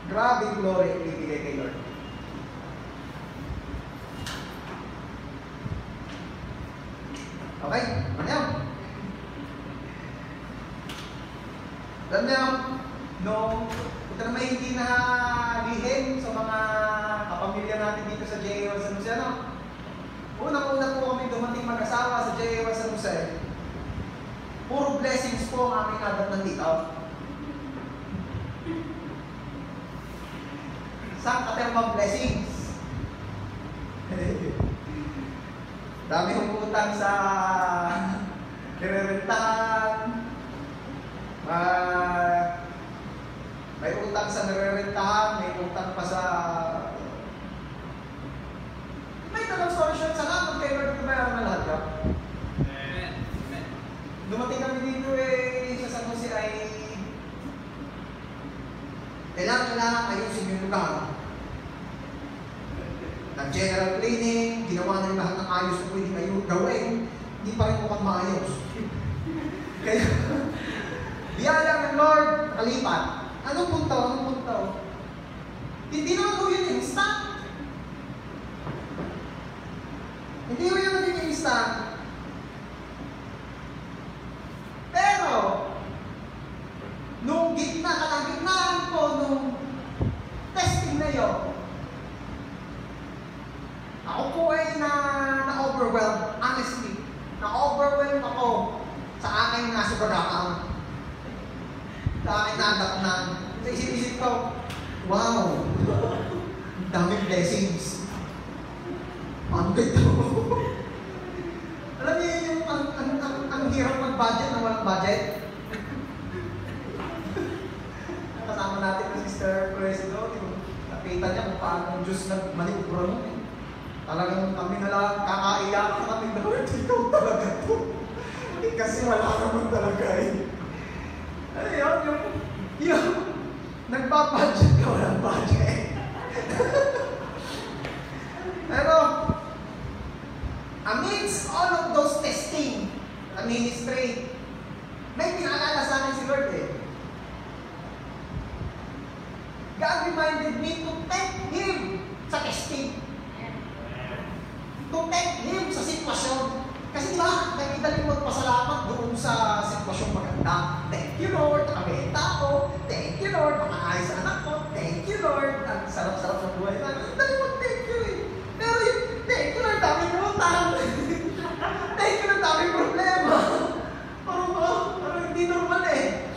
Grabe yung glory ang bibigay kay Lord. Okay? Ano yan? Alam niyo, nung ito naman hindi na lihim sa mga kapamilya natin dito sa JAY San Jose, no? Unang-una po kami dumating mag-asawa sa JAY San Jose. Puro blessings po ang aming nadatnan dito. Saan katermang blessings? Dami kong utang sa nirerentahan. May utang sa nirerentahan, may utang pa sa... May talang solution. Salamat kay Lord kung mayroon na lahat ka. Dumating kami dito sa San Jose ay kailangan ayusin yung lugar. Nag-general cleaning, ginawa na yung lahat ng ayos na pwede kayo gawin, hindi pa rin mukhang maayos. Kaya, biyaya ng Lord, nakalipat. Anong punto? Hindi naman po yun instant. Hindi ko yun naging instant. Pero, nung kalagitnaan ko, nung testing na yun, ako po ay na-overwhelm, honestly. Na-overwhelm ako sa aking nasugagatan. Sa aking nadatnan. Sa isip-isip ko, wow! Ang daming blessings. Ang ganda. Alam niyo yung ang hirap mag-budget na walang budget? Kasama natin si Sister Presido. Nakita niya kung paano ang Diyos nag-manipura nun. Talagang kami na lang kakaiyak kami, Lord, ikaw talaga to. Kasi wala naman talaga eh. Ano yun? Yung nagpa-budget ka, walang budget. Pero, amidst all of those testing, ministry, may pinaalala sa akin si Lord eh. God reminded me to thank Him sa testing. To thank Him sa sitwasyon. Kasi di ba, nagkitaling magpasalamat doon sa sitwasyong maganda. Thank you, Lord, nakabenta ako. Thank you, Lord, makaayos sa anak ko. Thank you, Lord, ang sarap-sarap sa buhay namin. Dali mag-thank you eh. Pero yung thank you, Lord, daming utang. Thank you, Lord, daming problema. Parang hindi normal eh.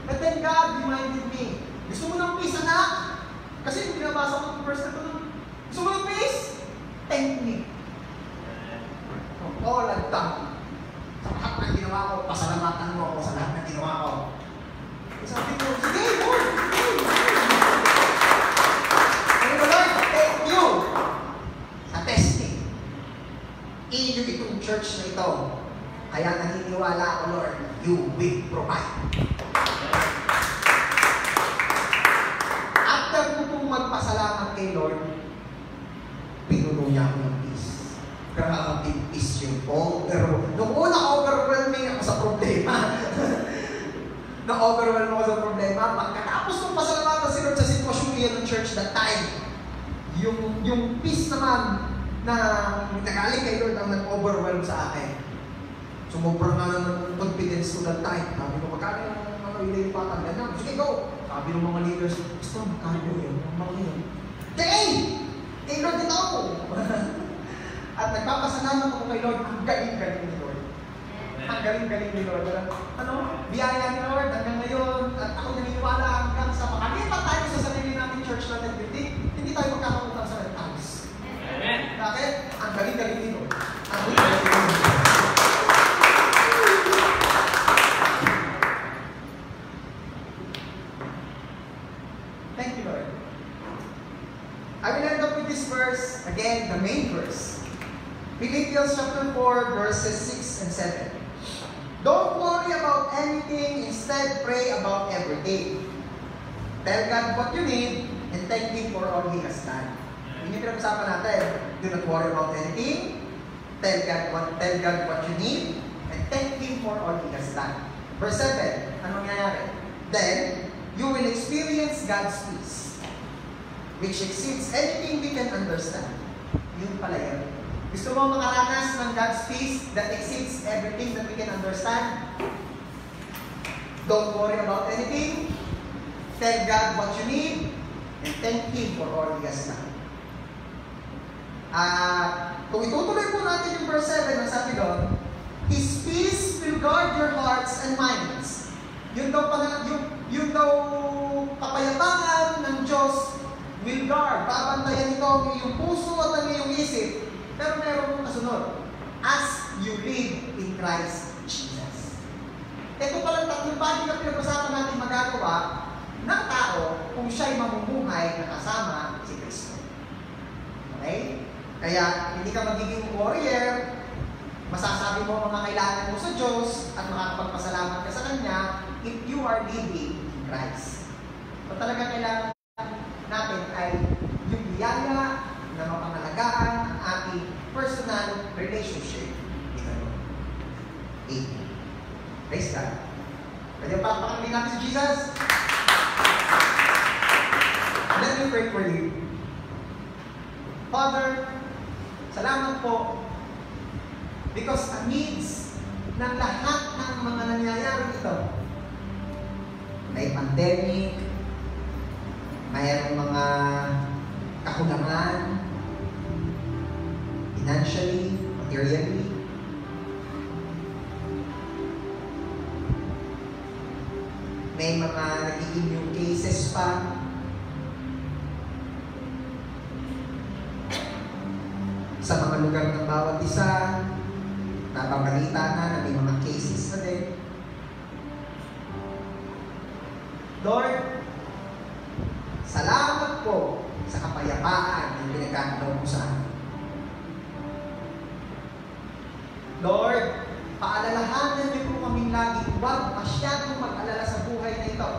But then God reminded me, gusto mo ng peace, anak? Kasi yung binabasa ko ng verse na ito, gusto mo ng peace? Thank me. All at time. Sa lahat ng ginawa ko, pasalamatan mo ako sa lahat ng ginawa ko. Sabi ko, sige, Lord, will provide. After ko pong magpasalamat kay Lord, pinuno niya ako ng peace. Grabe peace yung Nung una, overwhelming ako sa problema. Na-overwhelm ako sa problema. Pagkatapos kong pasalamatan si Lord sa sitwasyon niya ng church that time, yung peace naman na nagaling kay Lord ang nag-overwhelm sa akin. Sumobra nga naman confidence ko that time. Sabi ko, magkano yung mga ililipatan? Ganyan, sige, go! Sabi ng mga leaders, gusto mo, magkano yun? Mga yun. Kay Lord ito ako! At nagpapasalamat ako kay Lord, ang galing-galing ni Lord. Ang galing-galing ni Lord. Biyaya ni Lord hanggang ngayon. At ako naniniwala hanggang sa makalipat tayo sa sarili natin church natin. Hindi tayo magkakapunta sa retals. Amen. Bakit? Ang galing-galing ni Lord. Ang galing-galing ni Lord. Thank you, Lord. I will end up with this verse, again, the main verse. Philippians chapter 4, verses 6 and 7. Don't worry about anything, instead pray about everything. Tell God what you need, and thank Him for all He has done. Yun yung pinag-usapan natin. Do not worry about anything, tell God what you need, and thank Him for all He has done. Verse 7, anong nangyayari? Then, you will experience God's peace, which exceeds anything we can understand. Yun pala yun. Gusto mo makaranas ng God's peace that exceeds everything that we can understand? Don't worry about anything. Tell God what you need, and thank Him for all He has done. Kung itutuloy po natin yung verse 7, ang sabi doon, His peace will guard your hearts and minds. Yun daw kapayapaan ng Diyos will guard. Babantayan ito ang iyong puso at ang iyong isip. Pero meron mong kasunod. As you live in Christ Jesus. Ito palang tatlong bagay na pinag-usapan natin magagawa ng tao kung siya'y mamumuhay na kasama si Kristo. Okay? Kaya hindi ka magiging warrior, masasabi mo ang mga kailangan mo sa Diyos at makakapagpasalamat ka sa Kanya if you are living in Christ. So talaga kailangan natin ay yung biyaya na mapangalagaan ang ating personal relationship with the Lord. Amen. Praise God. Pwede pakapakinggan natin si Jesus? Let me pray for you. Father, salamat po because amidst ng lahat ng mga nangyayari ito, may pandemic, mayroong mga kakulangan, financially, materially, may mga nagiging new cases pa, sa mga lugar ng bawat isa, nababalita na may mga cases na din. Lord, salamat po sa kapayapaan na pinagkakataon mo sa amin. Lord, paalalahanan niyo po kaming lagi, huwag masyadong mag-alala sa buhay na ito.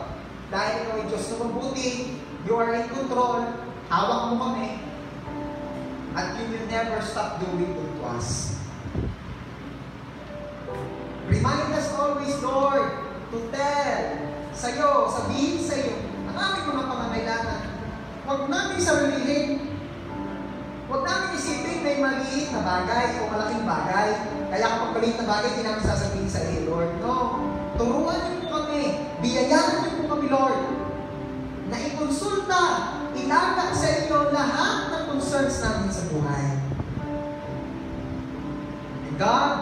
Dahil ikaw ay Diyos na mabuti, you are in control, hawak mo kami, at you will never stop doing good to us. Remind us always, Lord, to tell sa'yo, sabihin sa'yo, ang aming mga pangangailangan. Huwag namin sarilihin. Huwag namin isipin na maliit na bagay o malaking bagay. Kaya kapag maliit na bagay, hindi namin sasabihin sa iyo, Lord. No. Turuan niyo po kami. Biyayahan niyo po kami, Lord. Na ikonsulta, ilagak sa inyo lahat ng concerns namin sa buhay. And God,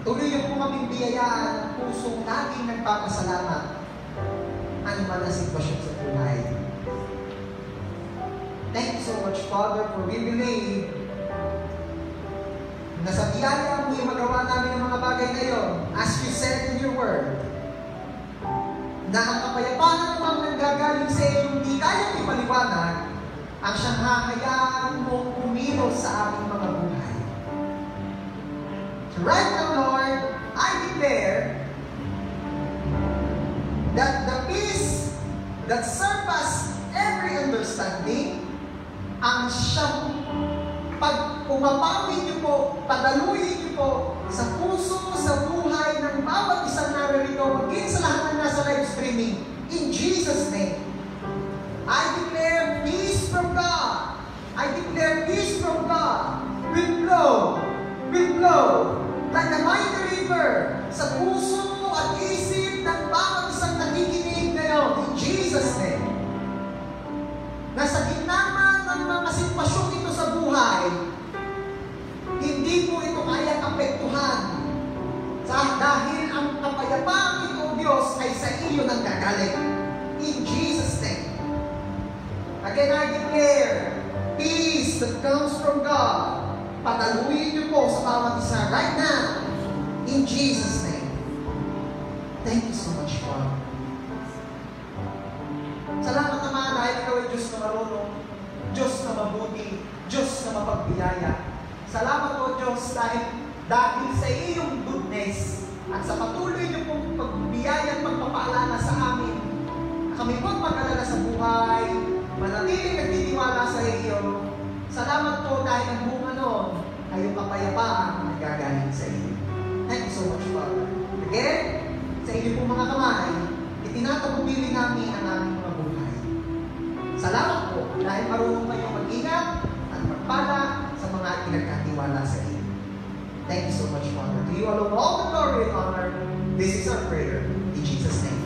patuloy niyo po kaming biyayaan ng pusong laging nagpapasalamat ano man ang sitwasyon sa buhay. Thank you so much, Father, for we believe na sa biyaya mo yung magawa namin ng mga bagay na yun, as you said in your word, na ang kapayapaan mo ang nanggagaling sa iyo, hindi kayang ipaliwanag, ang siyang hahayaan mo kumilos sa aming mga buhay. So right now, Lord, I declare that surpass every understanding, ang siyang pag pumapawid niyo po, padaluyin niyo po sa puso, sa buhay ng bawat isang naririto, maging sa lahat ng nasa live streaming. In Jesus' name, I declare peace from God. I declare peace from God will flow like a mighty river sa puso at isip ng bawat isang nakikinig ngayon. In Jesus' name. Nasa gitna man ng mga sitwasyon ito sa buhay, hindi po ito kayang apektuhan dahil ang kapayapaan ito, Diyos, ay sa iyo nang gagaling. In Jesus' name. Again, I declare peace that comes from God. Pataluin niyo po sa bawat isa right now. In Jesus' name. Thank you so much, Father. Salamat naman dahil ikaw ay Diyos na marunong, Diyos na mabuti, Diyos na mapagbiyaya. Salamat po, Diyos, dahil sa iyong goodness at sa patuloy niyo pong pagbiyaya at pagpapaalala sa amin, kami pong mag-alala sa buhay, manatiling nagtitiwala sa iyo. Salamat po dahil ang bunga noon ay yung kapayapaan na gagaling sa iyo. Thank you so much, Father. Again, sa inyo pong mga kamay, itinatagubilin namin ang aming mga buhay. Salamat po dahil marunong kayong mag-ingat at magpala sa mga pinagkatiwala sa iyo. Thank you so much, Father. To you alone all the glory and honor. This is our prayer. In Jesus' name.